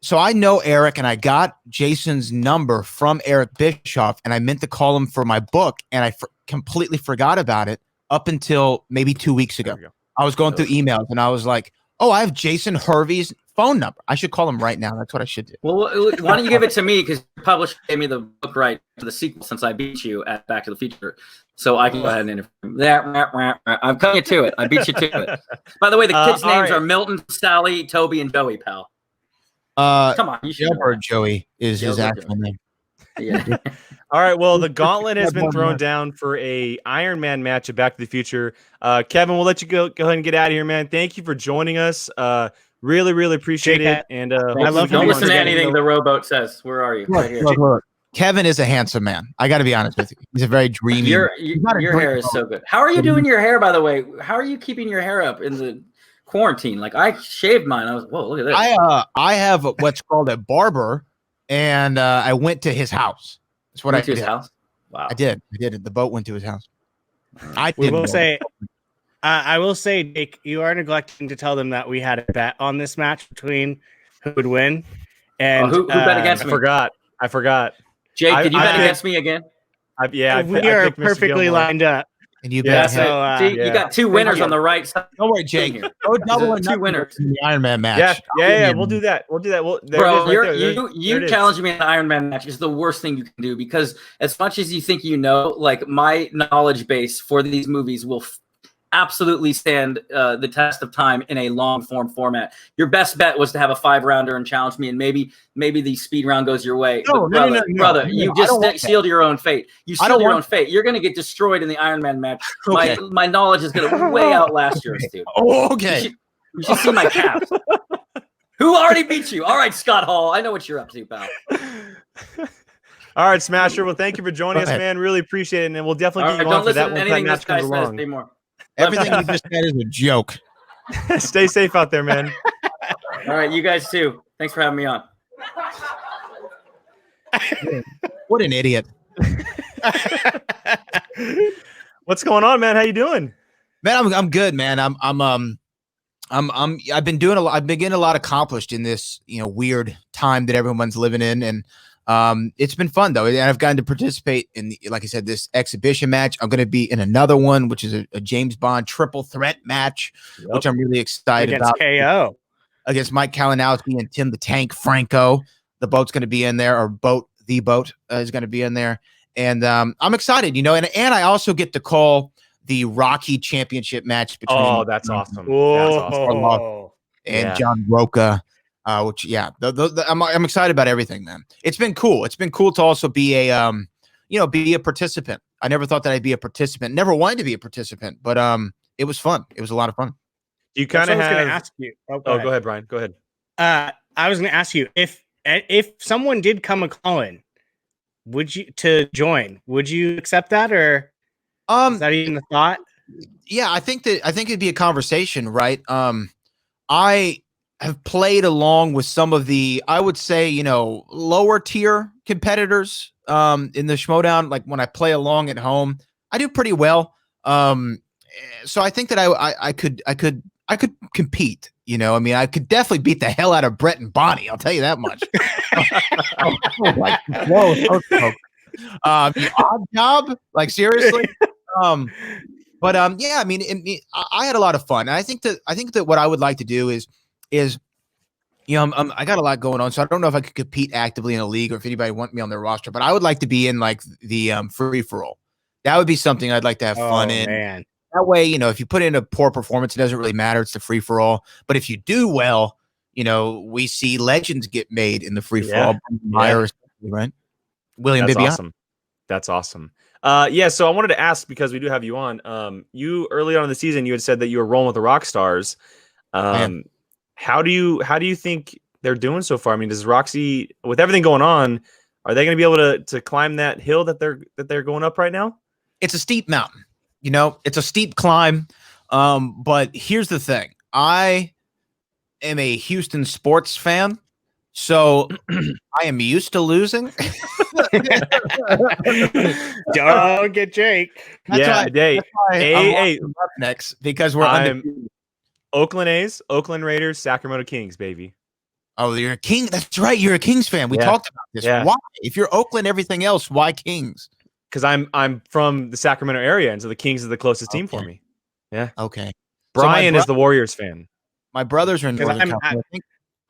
So I know Eric, and I got Jason's number from Eric Bischoff, and I meant to call him for my book, and I completely forgot about it up until maybe 2 weeks ago. I was going through emails, and I was like, oh, I have Jason Hervey's phone number. I should call him right now. That's what I should do. Well, why don't you give it to me, because your publisher gave me the book right to the sequel since I beat you at Back to the Future. So I can go ahead and interview him. I'm coming to it. I beat you to it. By the way, the kids' names are Milton, Sally, Toby, and Joey, pal. Come on, you should Jailbird Joey is his actual name. Yeah. All right. Well, the gauntlet has been thrown down for a Iron Man match at Back to the Future. Kevin, we'll let you go ahead and get out of here, man. Thank you for joining us. Really, really appreciate it. And I love. Don't listen to anything the rowboat says. Where are you? Look, right here. look. Kevin is a handsome man. I got to be honest with you. He's a very dreamy. Your hair is so good. How are you doing your hair, by the way? How are you keeping your hair up in the quarantine? Like, I shaved mine. I was, whoa, look at this. I have what's called a barber, and I went to his house. That's what I did. His house? Wow. I did. The boat went to his house. I will say, Jake, you are neglecting to tell them that we had a bet on this match between who would win. And who bet against me? I forgot. Jake, did you bet against me again? We are perfectly lined up. And you bet. You got two winners on the right side. Don't worry, Jake. Go double and two winners in the Iron Man match. Yeah. We'll do that. Bro, you challenging me in an Iron Man match is the worst thing you can do, because as much as you think you know, like, my knowledge base for these movies will absolutely stand the test of time in a long form format. Your best bet was to have a 5-rounder and challenge me, and maybe the speed round goes your way. No, brother, you just sealed your own fate. You sealed your own fate. You're going to get destroyed in the Iron Man match. Okay. My knowledge is going to way outlast yours, dude. Oh, okay. You should see my caps. Who already beat you? All right, Scott Hall. I know what you're up to, pal. All right, Smasher. Well, thank you for joining us, man. Really appreciate it, and we'll definitely get you on for that one time match comes along. Anymore. Everything you just said is a joke. Stay safe out there, man. All right, you guys too. Thanks for having me on. What an idiot. What's going on, man? How you doing? Man, I'm good, man. I've been getting a lot accomplished in this, weird time that everyone's living in, and it's been fun though, and I've gotten to participate in, like I said, this exhibition match. I'm going to be in another one, which is a James Bond triple threat match, which I'm really excited about. KO against Mike Kalinowski and Tim the Tank Franco. The boat's going to be in there, or the boat is going to be in there, and I'm excited, and I also get to call the Rocky Championship match between. Oh, that's awesome! And John Roca. Which I'm excited about everything, man. It's been cool. It's been cool to also be a be a participant. I never thought that I'd be a participant. Never wanted to be a participant, but it was fun. It was a lot of fun. You kind of have. I was going to ask you. Go ahead, Brian. Go ahead. I was going to ask you if someone did come a call-in, would you accept that, or is that even a thought? Yeah, I think it'd be a conversation, right? I have played along with some of the, I would say, lower tier competitors in the Schmodown. Like when I play along at home, I do pretty well. So I think that I could compete. I could definitely beat the hell out of Brett and Bonnie. I'll tell you that much. The odd job, like seriously. But yeah, I mean, I had a lot of fun. And I think that what I would like to do is I got a lot going on, so I don't know if I could compete actively in a league or if anybody want me on their roster. But I would like to be in like the free for all. That would be something I'd like to have fun in. Man. That way, if you put in a poor performance, it doesn't really matter. It's the free for all. But if you do well, we see legends get made in the free for all. Myers, right? William That's Bibbiani. awesome. That's awesome. Yeah, so I wanted to ask, because we do have you on. You early on in the season, you had said that you were rolling with the rock stars. How do you think they're doing so far? I mean, does Roxy, with everything going on, are they going to be able to climb that hill that they're going up right now? It's a steep mountain. It's a steep climb. But here's the thing. I am a Houston sports fan, so I am used to losing. Don't get Jake. Hey, next because we're undefeated. Oakland A's, Oakland Raiders, Sacramento Kings, baby. Oh, you're a King. That's right. You're a Kings fan. We talked about this. Yeah. Why? If you're Oakland, everything else, why Kings? Because I'm from the Sacramento area, and so the Kings is the closest team for me. Yeah. Okay. Brian is the Warriors fan. My brothers are in Northern California.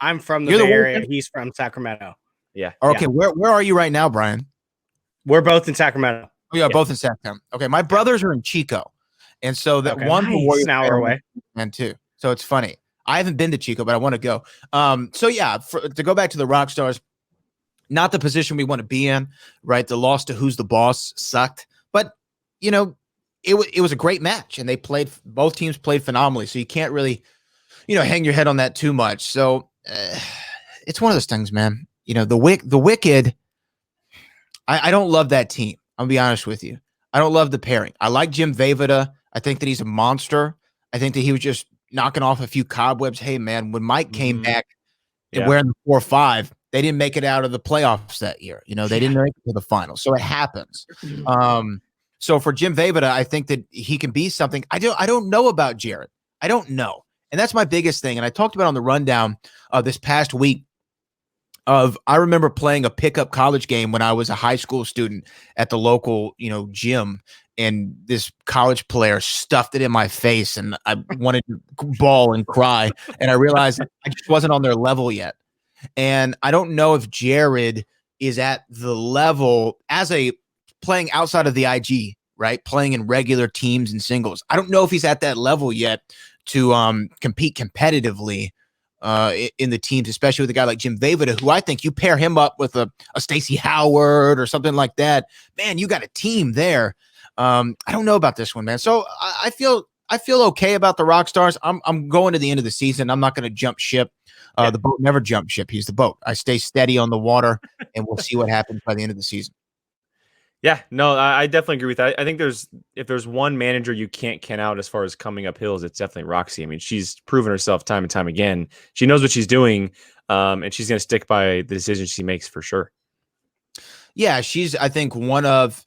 I'm from the Bay Area. He's from Sacramento. Yeah. Okay. Yeah. Where are you right now, Brian? We're both in Sacramento. We are both in Sacramento. Okay. My brothers are in Chico, and so that one Warriors an hour away, and two. So it's funny. I haven't been to Chico, but I want to go. So yeah, to go back to the Rock Stars, not the position we want to be in, right? The loss to Who's the Boss sucked, but it was a great match, and both teams played phenomenally. So you can't really, hang your head on that too much. So it's one of those things, man. The Wicked. I don't love that team. I'll be honest with you. I don't love the pairing. I like Jim Vejvoda. I think that he's a monster. I think that he was just knocking off a few cobwebs. Hey, man, when Mike came back and wearing the 4-5, they didn't make it out of the playoffs that year. They didn't make it to the finals. So it happens. So for Jim Vejvoda, I think that he can be something. I don't know about Jared. I don't know. And that's my biggest thing. And I talked about on the rundown this past week I remember playing a pickup college game when I was a high school student at the local, gym. And this college player stuffed it in my face, and I wanted to bawl and cry. And I realized I just wasn't on their level yet. And I don't know if Jared is at the level as playing outside of the IG, right? Playing in regular teams and singles. I don't know if he's at that level yet to compete competitively in the teams, especially with a guy like Jim Vejvoda, who I think you pair him up with a Stacey Howard or something like that. Man, you got a team there. I don't know about this one, man. So I feel okay about the Rock Stars. I'm going to the end of the season. I'm not going to jump ship. The boat never jumps ship. He's the boat. I stay steady on the water, and we'll see what happens by the end of the season. Yeah, no, I definitely agree with that. I think if there's one manager you can't count out as far as coming up hills, it's definitely Roxy. I mean, she's proven herself time and time again. She knows what she's doing, and she's going to stick by the decisions she makes for sure. Yeah, she's, I think, one of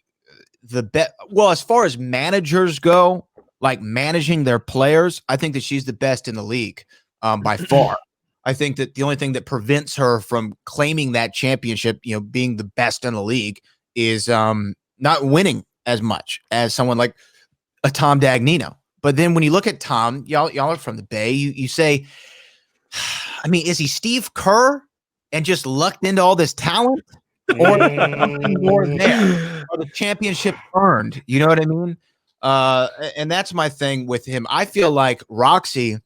the best. Well, as far as managers go, like managing their players, I think that she's the best in the league by far. I think that the only thing that prevents her from claiming that championship, being the best in the league, is not winning as much as someone like a Tom Dagnino. But then when you look at Tom, y'all are from the Bay, you say, I mean, is he Steve Kerr and just lucked into all this talent? Or something more there? Or the championship earned? You know what I mean? And that's my thing with him. I feel like Roxy,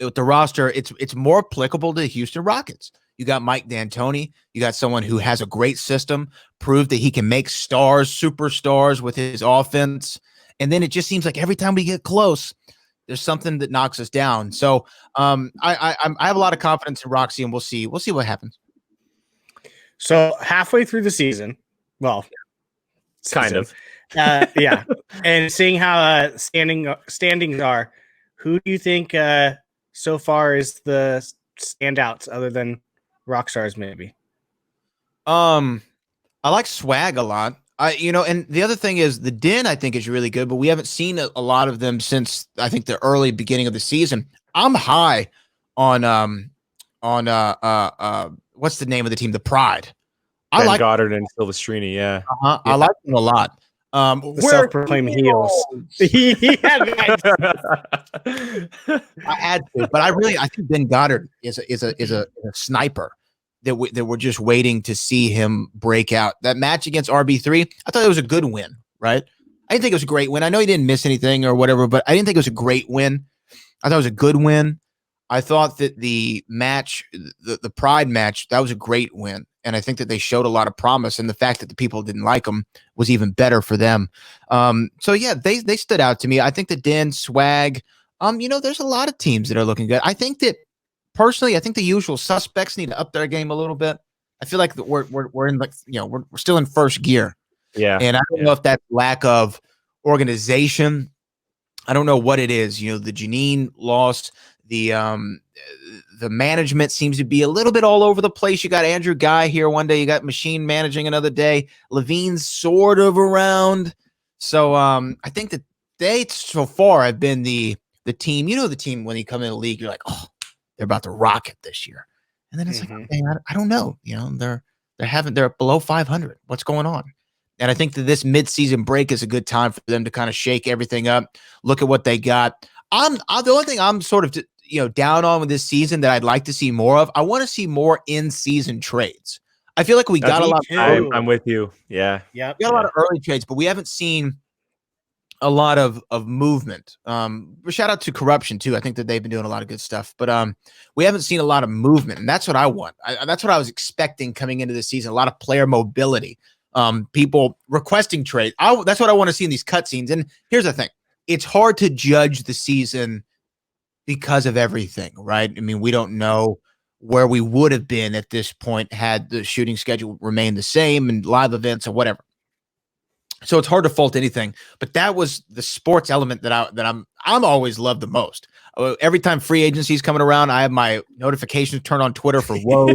with the roster, it's more applicable to the Houston Rockets. You got Mike D'Antoni. You got someone who has a great system, proved that he can make stars, superstars with his offense. And then it just seems like every time we get close, there's something that knocks us down. So I have a lot of confidence in Roxy, and we'll see what happens. So halfway through the season, well, kind of, yeah. And seeing how standings are, who do you think so far is the standouts other than Rock Stars? Maybe. I like Swag a lot. And the other thing is the Den, I think, is really good, but we haven't seen a lot of them since I think the early beginning of the season. I'm high on what's the name of the team? The Pride. Ben Goddard and Silvestrini, yeah. I like them a lot. The self-proclaimed heels. Yeah, I had to, but I think Ben Goddard is a sniper that we're just waiting to see him break out. That match against RB3, I thought it was a good win, right? I didn't think it was a great win. I know he didn't miss anything or whatever, but I didn't think it was a great win. I thought it was a good win. I thought that the match, the Pride match, that was a great win. And I think that they showed a lot of promise. And the fact that the people didn't like them was even better for them. So, yeah, they stood out to me. I think the Den, Swag, there's a lot of teams that are looking good. I think that, personally, I think the usual suspects need to up their game a little bit. I feel like we're in, like, we're still in first gear. Yeah. And I don't know if that's lack of organization. I don't know what it is. The Janine loss, the management seems to be a little bit all over the place. You got Andrew Guy here one day, you got Machine managing another day. Levine's sort of around. So I think that they so far have been the team. The team when you come in the league, you're like, oh, they're about to rock it this year. And then it's like, okay, I don't know. They're below 500. What's going on? And I think that this midseason break is a good time for them to kind of shake everything up, look at what they got. The only thing I'm sort of down on with this season that I'd like to see more of, I want to see more in-season trades. I feel like we got a lot. I'm with you. Yeah. Yep. We got a lot of early trades, but we haven't seen a lot of movement. Shout out to Corruption too. I think that they've been doing a lot of good stuff, but we haven't seen a lot of movement, and that's what I want. That's what I was expecting coming into the season. A lot of player mobility. People requesting trade. That's what I want to see in these cutscenes. And here's the thing. It's hard to judge the season because of everything, right? I mean, we don't know where we would have been at this point had the shooting schedule remained the same and live events or whatever. So it's hard to fault anything, but that was the sports element that I'm always loved the most. Every time free agency is coming around, I have my notifications turned on Twitter for woes.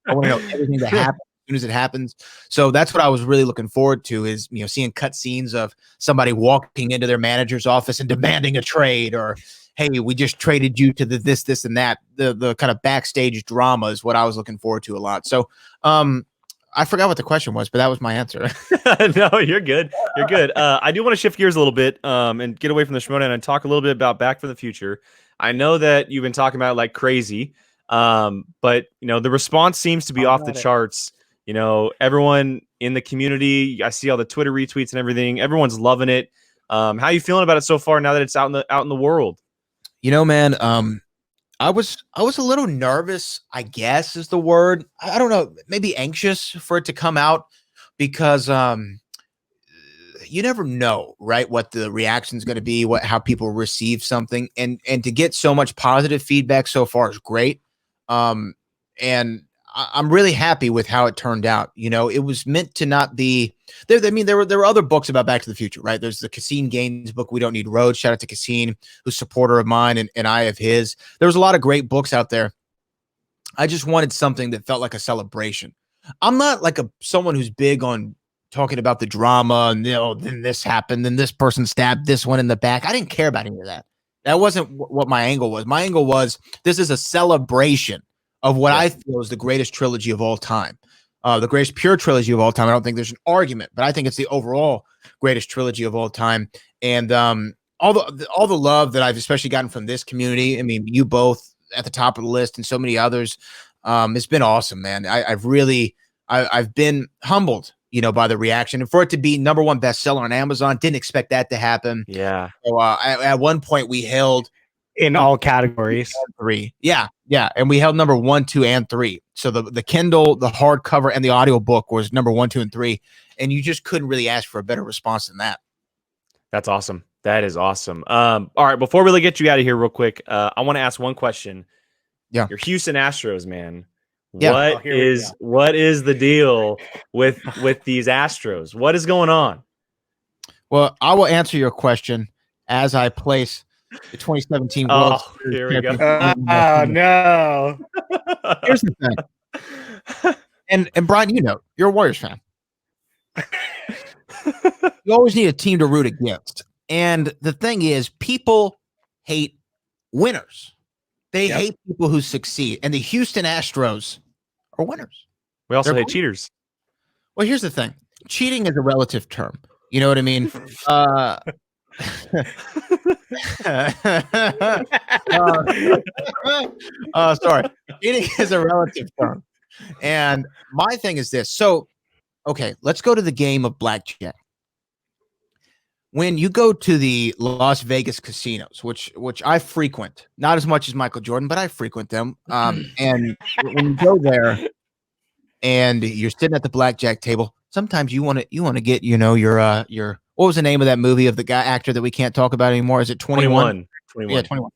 I want to know everything that happens as soon as it happens. So that's what I was really looking forward to is, seeing cut scenes of somebody walking into their manager's office and demanding a trade, or, hey, we just traded you to this, and that. The kind of backstage drama is what I was looking forward to a lot. So, I forgot what the question was, but that was my answer. No, you're good. You're good. I do want to shift gears a little bit and get away from the Shimoda and talk a little bit about Back for the Future. I know that you've been talking about it like crazy, but the response seems to be off the charts. Everyone in the community, I see all the Twitter retweets and everything. Everyone's loving it. How are you feeling about it so far now that it's out in the world? Man, I was a little nervous, I guess is the word. I don't know, maybe anxious for it to come out because you never know, right, what the reaction is going to be, how people receive something, and to get so much positive feedback so far is great. And I'm really happy with how it turned out. It was meant to not be there. I mean, there were other books about Back to the Future, right? There's the Cassine Gaines book, We Don't Need Roads. Shout out to Cassine, who's a supporter of mine, and I of his. There was a lot of great books out there. I just wanted something that felt like a celebration. I'm not like someone who's big on talking about the drama and then this happened, then this person stabbed this one in the back. I didn't care about any of that. That wasn't what my angle was. My angle was this is a celebration of what I feel is the greatest trilogy of all time, the greatest pure trilogy of all time. I don't think there's an argument, but I think it's the overall greatest trilogy of all time. And all the love that I've especially gotten from this community. I mean, you both at the top of the list and so many others. It's been awesome, man. I've been humbled, by the reaction, and for it to be #1 bestseller on Amazon. Didn't expect that to happen. Yeah. So at one point we held in all categories. 3. Yeah. And we held #1, 2, and 3. So the Kindle, the hardcover, and the audiobook was #1, 2, and 3. And you just couldn't really ask for a better response than that. That's awesome. That is awesome. All right. Before we really get you out of here real quick, I want to ask one question. Yeah. Your Houston Astros, man. Yeah. What is the deal with these Astros? What is going on? Well, I will answer your question as I place the 2017 World Series. Here we go. Oh, no. Here's the thing. And Brian, you're a Warriors fan. You always need a team to root against. And the thing is, people hate winners. They hate people who succeed. And the Houston Astros are winners. We also hate cheaters. Well, here's the thing. Cheating is a relative term. You know what I mean? Sorry. Cheating is a relative term. And my thing is this. So, okay, let's go to the game of blackjack. When you go to the Las Vegas casinos, which I frequent, not as much as Michael Jordan, but I frequent them. And when you go there and you're sitting at the blackjack table, sometimes you want to get, your what was the name of that movie of the guy actor that we can't talk about anymore? Is it 21? 21. Yeah, 21.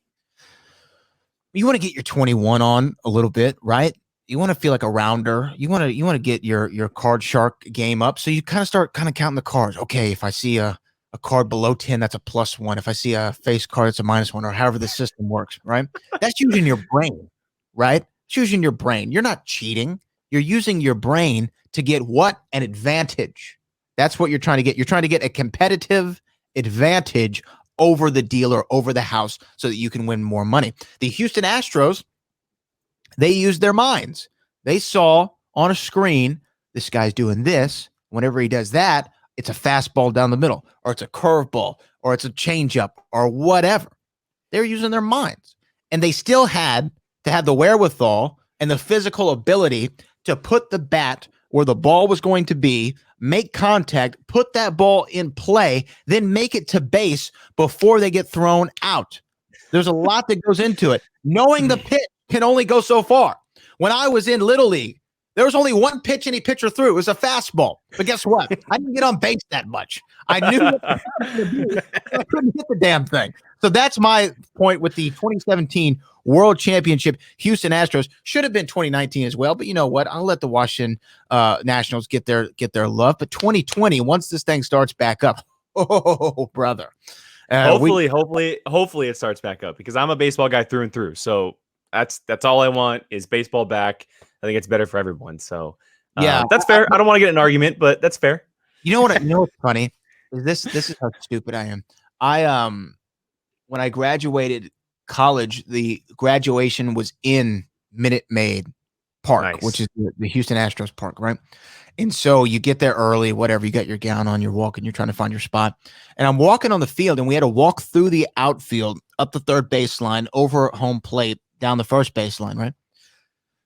You want to get your 21 on a little bit, right? You want to feel like a rounder. You want to get your card shark game up. So you kind of start counting the cards. Okay, if I see a card below 10, that's a +1. If I see a face card, it's a -1, or however the system works, right? That's using your brain, right? It's using your brain. You're not cheating. You're using your brain to get what? An advantage. That's what you're trying to get. You're trying to get a competitive advantage over the dealer, over the house, so that you can win more money. The Houston Astros, they used their minds. They saw on a screen, this guy's doing this. Whenever he does that, it's a fastball down the middle, or it's a curveball, or it's a changeup, or whatever. They're using their minds. And they still had to have the wherewithal and the physical ability to put the bat where the ball was going to be, make contact, put that ball in play, then make it to base before they get thrown out. There's a lot that goes into it. Knowing the pitch can only go so far. When I was in Little League, there was only one pitch any pitcher threw. It was a fastball. But guess what? I didn't get on base that much. I knew what to do. I couldn't hit the damn thing. So that's my point with the 2017 World Championship. Houston Astros should have been 2019 as well. But you know what? I'll let the Washington Nationals get their love. But 2020, once this thing starts back up, oh, brother. Hopefully it starts back up, because I'm a baseball guy through and through. So that's all I want is baseball back. I think it's better for everyone. So yeah, that's fair. I don't want to get an argument, but that's fair. You know what's funny is this is how stupid I am. When I graduated college, the graduation was in Minute Maid Park, Nice. which is the Houston Astros park, right? And so you get there early, whatever, you got your gown on, you're walking, you're trying to find your spot. And I'm walking on the field, and we had to walk through the outfield, up the third baseline, over home plate, down the first baseline, right?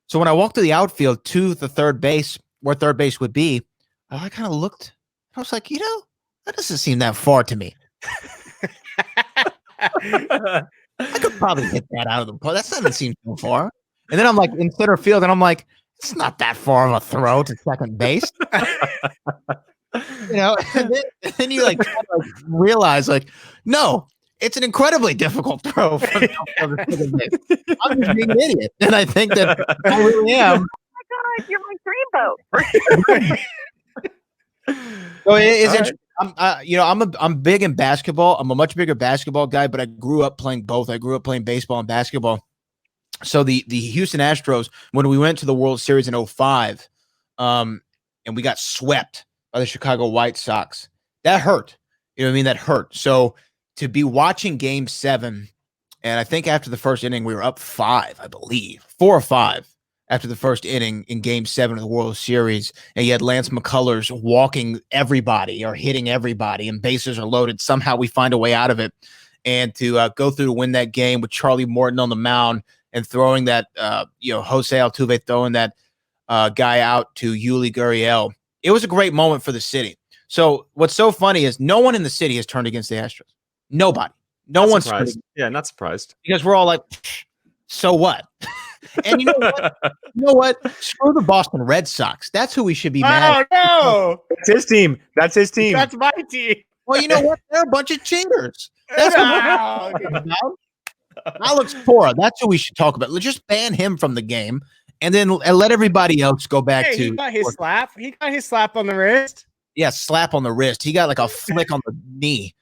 So when I walked to the outfield to the third base, where third base would be, I kind of looked. I was like, that doesn't seem that far to me. I could probably hit that out of the park. That doesn't seem so far. And then I'm like in center field, and I'm like, it's not that far of a throw to second base. And then you realize, no, it's an incredibly difficult throw from the outfield to second base. I'm just being an idiot, and I think that I really am. Oh my God, you're my dreamboat. So it's interesting. I'm big in basketball. I'm a much bigger basketball guy, but I grew up playing both. I grew up playing baseball and basketball. So the Houston Astros, when we went to the World Series in 2005, and we got swept by the Chicago White Sox, that hurt. You know what I mean? That hurt. So to be watching Game 7, and I think after the first inning we were up 5, I believe 4 or 5. After the first inning in Game 7 of the World Series, and you had Lance McCullers walking everybody or hitting everybody, and bases are loaded. Somehow we find a way out of it, and to go through to win that game with Charlie Morton on the mound and throwing that, Jose Altuve throwing that guy out to Yuli Gurriel. It was a great moment for the city. So what's so funny is no one in the city has turned against the Astros. Nobody. No one's surprised. Yeah, not surprised. Because we're all like, so what? And you know what? Screw the Boston Red Sox. That's who we should be mad at. Oh, no. That's his team. That's his team. That's my team. Well, you know what? They're a bunch of cheaters. That's No. Alex Cora. That's who we should talk about. Let's just ban him from the game, and then let everybody else go back to. He got his slap. He got his slap on the wrist. Yeah, slap on the wrist. He got like a flick on the knee.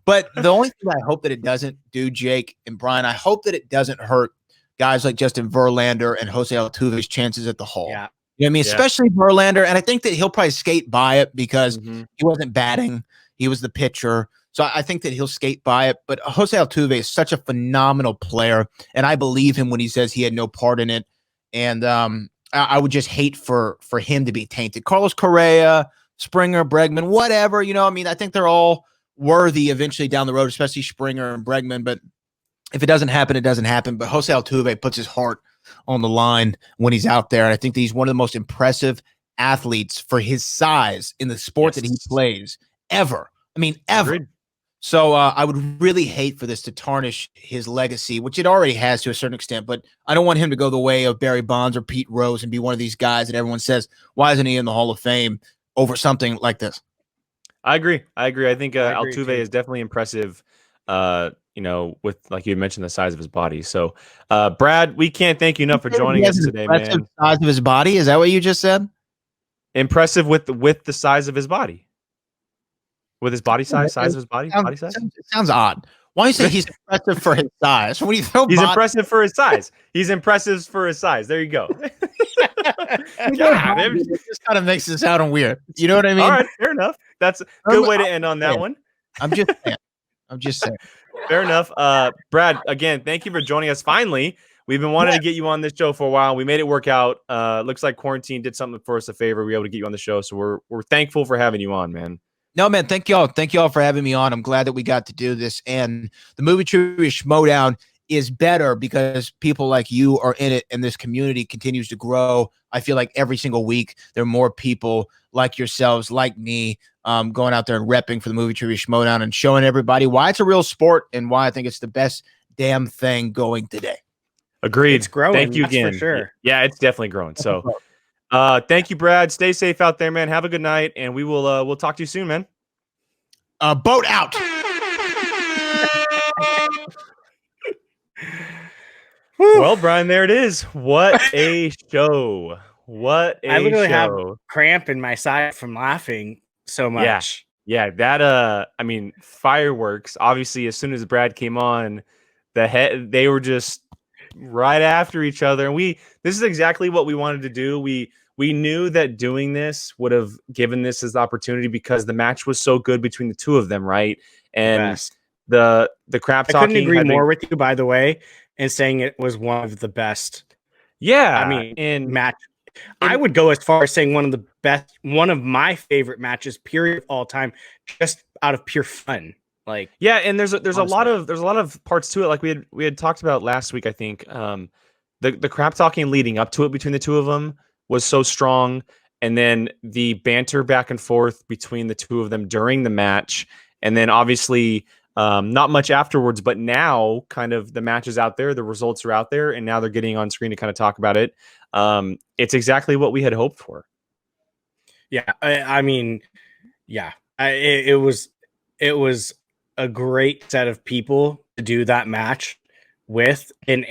But the only thing I hope that it doesn't do, Jake and Brian, I hope that it doesn't hurt guys like Justin Verlander and Jose Altuve's chances at the hole. Yeah. You know what I mean? Yeah. Especially Verlander. And I think that he'll probably skate by it because he wasn't batting. He was the pitcher. So I think that he'll skate by it. But Jose Altuve is such a phenomenal player. And I believe him when he says he had no part in it. And I would just hate for him to be tainted. Carlos Correa, Springer, Bregman, whatever. I mean, I think they're all worthy eventually down the road, especially Springer and Bregman. But if it doesn't happen, it doesn't happen. But Jose Altuve puts his heart on the line when he's out there. And I think that he's one of the most impressive athletes for his size in the sport that he plays ever. I mean, ever. Agreed. So I would really hate for this to tarnish his legacy, which it already has to a certain extent. But I don't want him to go the way of Barry Bonds or Pete Rose and be one of these guys that everyone says, why isn't he in the Hall of Fame over something like this? I agree. I think I agree Altuve too. is definitely impressive. With like you mentioned the size of his body. So, Brad, we can't thank you enough for joining us today, man. Size of his body? Is that what you just said? Impressive with the size of his body. With his body size of his body, body size. Sounds odd. Why don't you say he's impressive for his size? When you throw He's impressive for his size. He's impressive for his size. There you go. God, it just kind of makes it sound weird. You know what I mean? All right, fair enough. That's a good way to end on that one. I'm just saying. Fair enough. Brad, again, thank you for joining us. Finally, we've been wanting to get you on this show for a while. We made it work out. Looks like quarantine did something for us a favor. We were able to get you on the show, so we're thankful for having you on, man. No, man, thank y'all. Thank y'all for having me on. I'm glad that we got to do this. And the Movie Trivia Schmodown is better because people like you are in it and this community continues to grow. I feel like every single week there are more people like yourselves, like me, going out there and repping for the Movie Trivia Schmodown and showing everybody why it's a real sport and why I think it's the best damn thing going today. Agreed. It's growing. Thank you that's again. for sure. Yeah, it's definitely growing. So thank you, Brad. Stay safe out there, man. Have a good night, and we will we'll talk to you soon, man. Boat out. Well, Brian, there it is. What a show. What a I literally show. have cramp in my side from laughing so much. Yeah, that I mean, fireworks. Obviously, as soon as Brad came on, they were just right after each other. And this is exactly what we wanted to do. We knew that doing this would have given this as the opportunity because the match was so good between the two of them, right? And the crap talking. I couldn't agree more with you, by the way, in saying it was one of the best. Yeah, I mean, match. I would go as far as saying one of my favorite matches, period, of all time, just out of pure fun. Like, yeah, and there's honestly. a lot of parts to it. Like we had talked about last week, I think. The crap talking leading up to it between the two of them was so strong, and then the banter back and forth between the two of them during the match, and then obviously not much afterwards. But now, kind of the match is out there, the results are out there, and now they're getting on screen to kind of talk about it. It's exactly what we had hoped for. Yeah, I mean, yeah, it was a great set of people to do that match with, and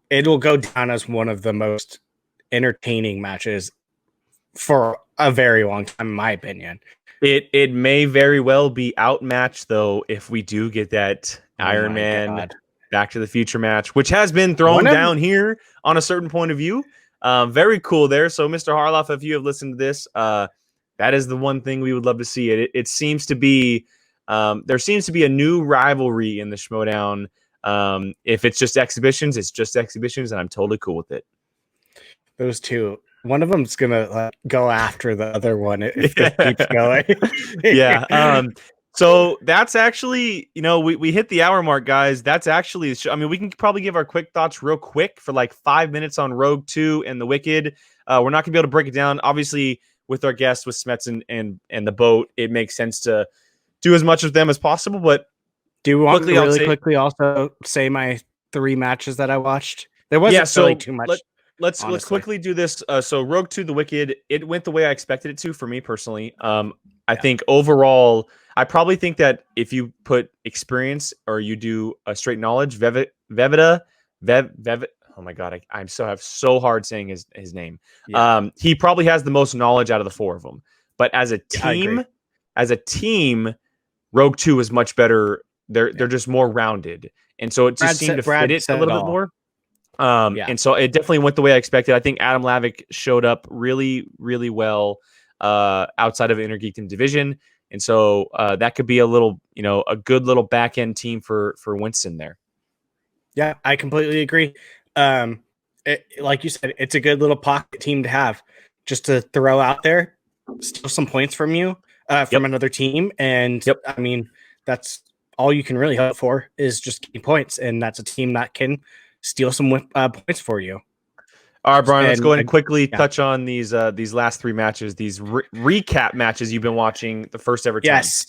it'll go down as one of the most entertaining matches for a very long time, in my opinion. It may very well be outmatched though if we do get that Iron Man Back to the Future match, which has been thrown down here on a certain point of view. Very cool there. So, Mr. Harloff, if you have listened to this, that is the one thing we would love to see. It seems to be there seems to be a new rivalry in the Schmodown. If it's just exhibitions, it's just exhibitions, and I'm totally cool with it. Those two. One of them's gonna go after the other one if this keeps going. Yeah. So that's actually, we hit the hour mark, guys. That's actually, I mean, we can probably give our quick thoughts real quick for like 5 minutes on Rogue 2 and The Wicked. We're not gonna be able to break it down. Obviously, with our guests, with Smets and the boat, it makes sense to do as much of them as possible. But do you want me to quickly also say my 3 matches that I watched? There wasn't really too much. Let's quickly do this. So Rogue 2, The Wicked, it went the way I expected it to for me personally. I think overall, I probably think that if you put experience or you do a straight knowledge, Vevita, oh my God, I have so hard saying his name. Yeah. He probably has the most knowledge out of the 4 of them. But as a team, Rogue 2 is much better. They're just more rounded. And so it just seemed to fit it a little bit more. And so it definitely went the way I expected. I think Adam Lavick showed up really, really well outside of Intergeekdom division. And so that could be a little, a good little back end team for Winston there. Yeah, I completely agree. Like you said, it's a good little pocket team to have. just to throw out there, steal some points from you from another team. And I mean, that's all you can really hope for is just getting points. And that's a team that can steal some points for you. All right, Brian, let's go ahead and quickly touch on these last 3 matches, these recap matches you've been watching the first ever time. Yes.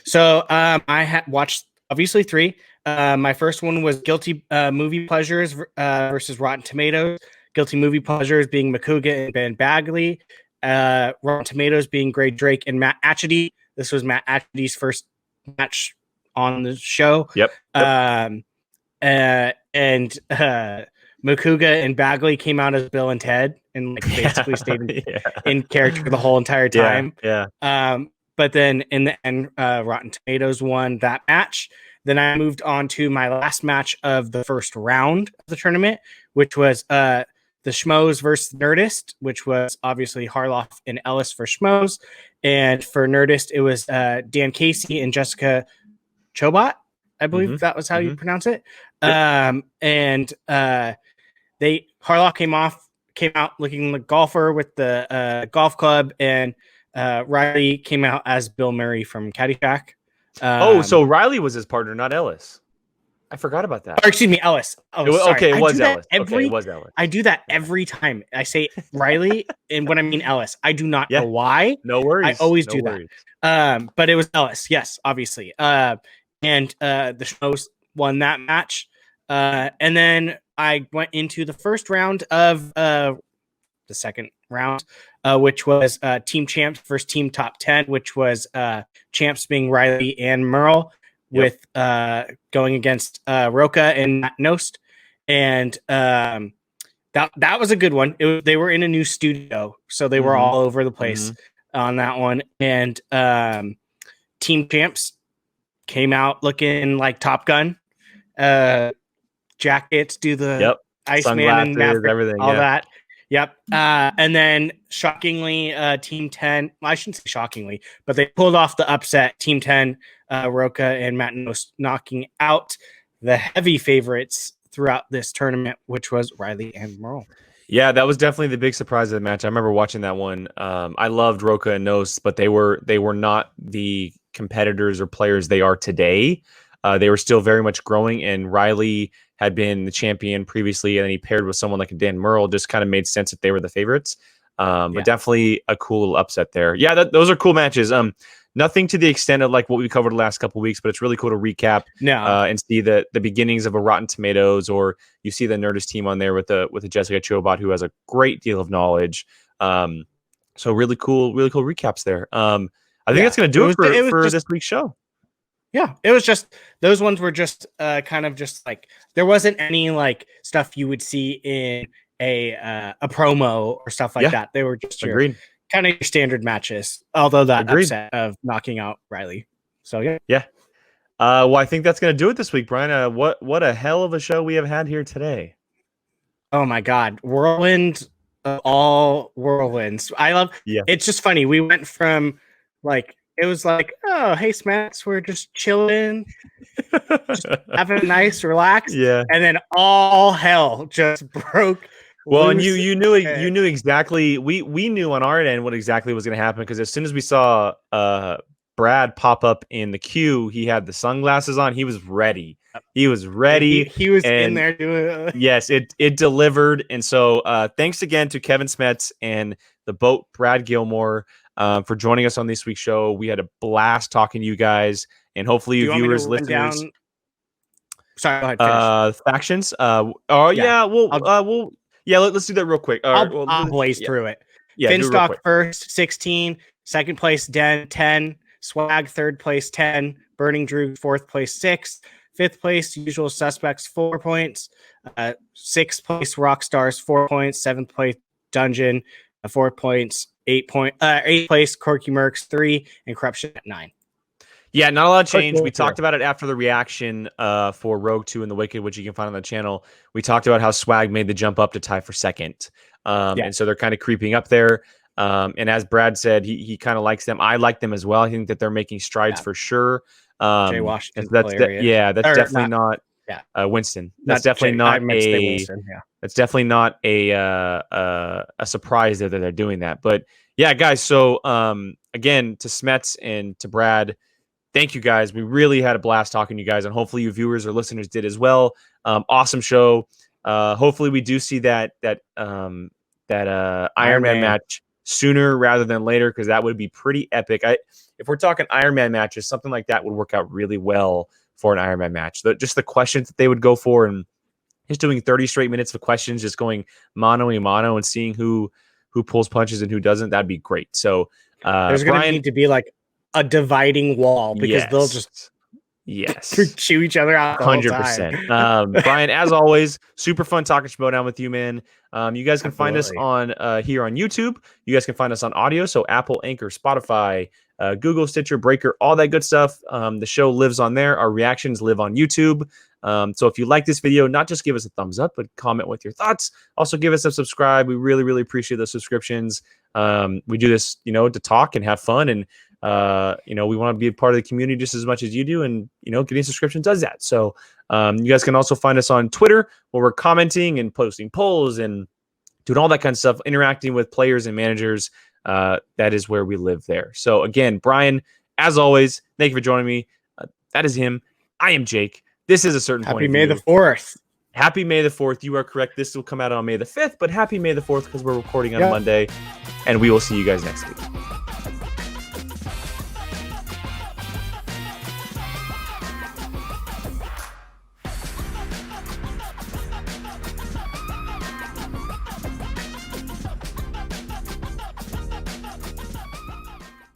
So I had watched obviously 3. My first one was Guilty Movie Pleasures versus Rotten Tomatoes. Guilty Movie Pleasures being Makuga and Ben Bagley. Rotten Tomatoes being Gray Drake and Matt Atchity. This was Matt Atchity's first match on the show. And Makuga and Bagley came out as Bill and Ted and like basically stayed in character the whole entire time. But then in the end, Rotten Tomatoes won that match. Then I moved on to my last match of the first round of the tournament, which was the Schmoes versus Nerdist, which was obviously Harloff and Ellis for Schmoes. And for Nerdist, it was Dan Casey and Jessica Chobot. I believe that was how you pronounce it. Harloff came out looking like a golfer with the golf club, and Riley came out as Bill Murray from Caddyshack. So Riley was his partner, not Ellis. I forgot about that. Or excuse me, Ellis. Oh, sorry. It was Ellis. It was Ellis. I do that every time. I say Riley, and when I mean Ellis, I do not know why. No worries. I always do that. But it was Ellis, yes, obviously. And the Schmoes won that match. And then I went into the first round of the second round, which was Team Champs versus Team Top 10, which was Champs being Riley and Merle, with going against Roca and Matt Nost. And that was a good one. They were in a new studio, so they were all over the place on that one. And Team Champs came out looking like Top Gun. Jackets, do the Iceman and Maverick, everything, all that. And then shockingly, Team 10, well, I shouldn't say shockingly, but they pulled off the upset. Team 10, Roca and Matt Nost, knocking out the heavy favorites throughout this tournament, which was Riley and Merle. Yeah, that was definitely the big surprise of the match. I remember watching that one. I loved Roca and Nost, but they were not the competitors or players they are today. They were still very much growing, and Riley had been the champion previously, and then he paired with someone like Dan Merle. Just kind of made sense that they were the favorites. But definitely a cool little upset there. Yeah, those are cool matches. Nothing to the extent of like what we covered the last couple of weeks, but it's really cool to recap and see the beginnings of a Rotten Tomatoes, or you see the Nerdist team on there with the Jessica Chobot, who has a great deal of knowledge. So really cool recaps there. I think that's going to do it for this week's show. Yeah, it was just, those ones were just kind of just like, there wasn't any like stuff you would see in a promo or stuff like that. They were just kind of your standard matches, although that upset of knocking out Riley. So yeah. Well, I think that's going to do it this week, Brian. What a hell of a show we have had here today. Oh my God. Whirlwind of all whirlwinds. I love, it's just funny. We went from like, it was like, oh, hey, Smets, we're just chilling, just having a nice, relax. Yeah. And then all hell just broke. Well, and you knew exactly. We knew on our end what exactly was going to happen, because as soon as we saw Brad pop up in the queue, he had the sunglasses on. He was ready. He was ready. He was in there doing it. Yes, it delivered. And so thanks again to Kevin Smets and the boat Brad Gilmore for joining us on this week's show. We had a blast talking to you guys, and hopefully you viewers, listeners. Sorry, go ahead, factions. Let's do that real quick. I'll blaze through it. Finstock first, 16. Second place, Den, 10. Swag, third place, 10. Burning Drew, fourth place, 6. Fifth place, Usual Suspects, 4 points. Sixth place, Rockstars, 4 points. Seventh place, Dungeon, 4 points. 8 place, Corky Mercs, 3, and Corruption at 9. Yeah, not a lot of change. We talked about it after the reaction for Rogue 2 and the Wicked, which you can find on the channel. We talked about how Swag made the jump up to tie for second. And so they're kind of creeping up there. And as Brad said, he kind of likes them. I like them as well. I think that they're making strides for sure. Jay Washington, that's definitely not Winston. That's definitely I not meant to say a. Winston, yeah. That's definitely not a surprise that they're doing that. But yeah, guys. So again, to Smets and to Brad, thank you guys. We really had a blast talking to you guys, and hopefully you viewers or listeners did as well. Awesome show. Hopefully we do see that Iron Man match sooner rather than later, because that would be pretty epic. If we're talking Iron Man matches, something like that would work out really well for an Iron Man match. Just the questions that they would go for, and just doing 30 straight minutes of questions, just going mano a mano and seeing who pulls punches and who doesn't. That'd be great. So there's going to need to be like a dividing wall, because they'll just chew each other out the 100%. Brian, as always, super fun talking Schmodown with you, man. You guys can find us on here on YouTube. You guys can find us on audio, so Apple, Anchor, Spotify, Google, Stitcher, Breaker, all that good stuff. The show lives on there. Our reactions live on YouTube. So if you like this video, not just give us a thumbs up, but comment with your thoughts. Also give us a subscribe. We really, really appreciate those subscriptions. We do this, to talk and have fun, and we want to be a part of the community just as much as you do, and getting subscriptions does that. So you guys can also find us on Twitter, where we're commenting and posting polls and doing all that kind of stuff, interacting with players and managers. That is where we live there. So again, Brian, as always, thank you for joining me. That is him. I am Jake. This is a certain point. Happy May the 4th. Happy May the 4th. You are correct. This will come out on May the 5th, but happy May the 4th, because we're recording on Monday, and we will see you guys next week.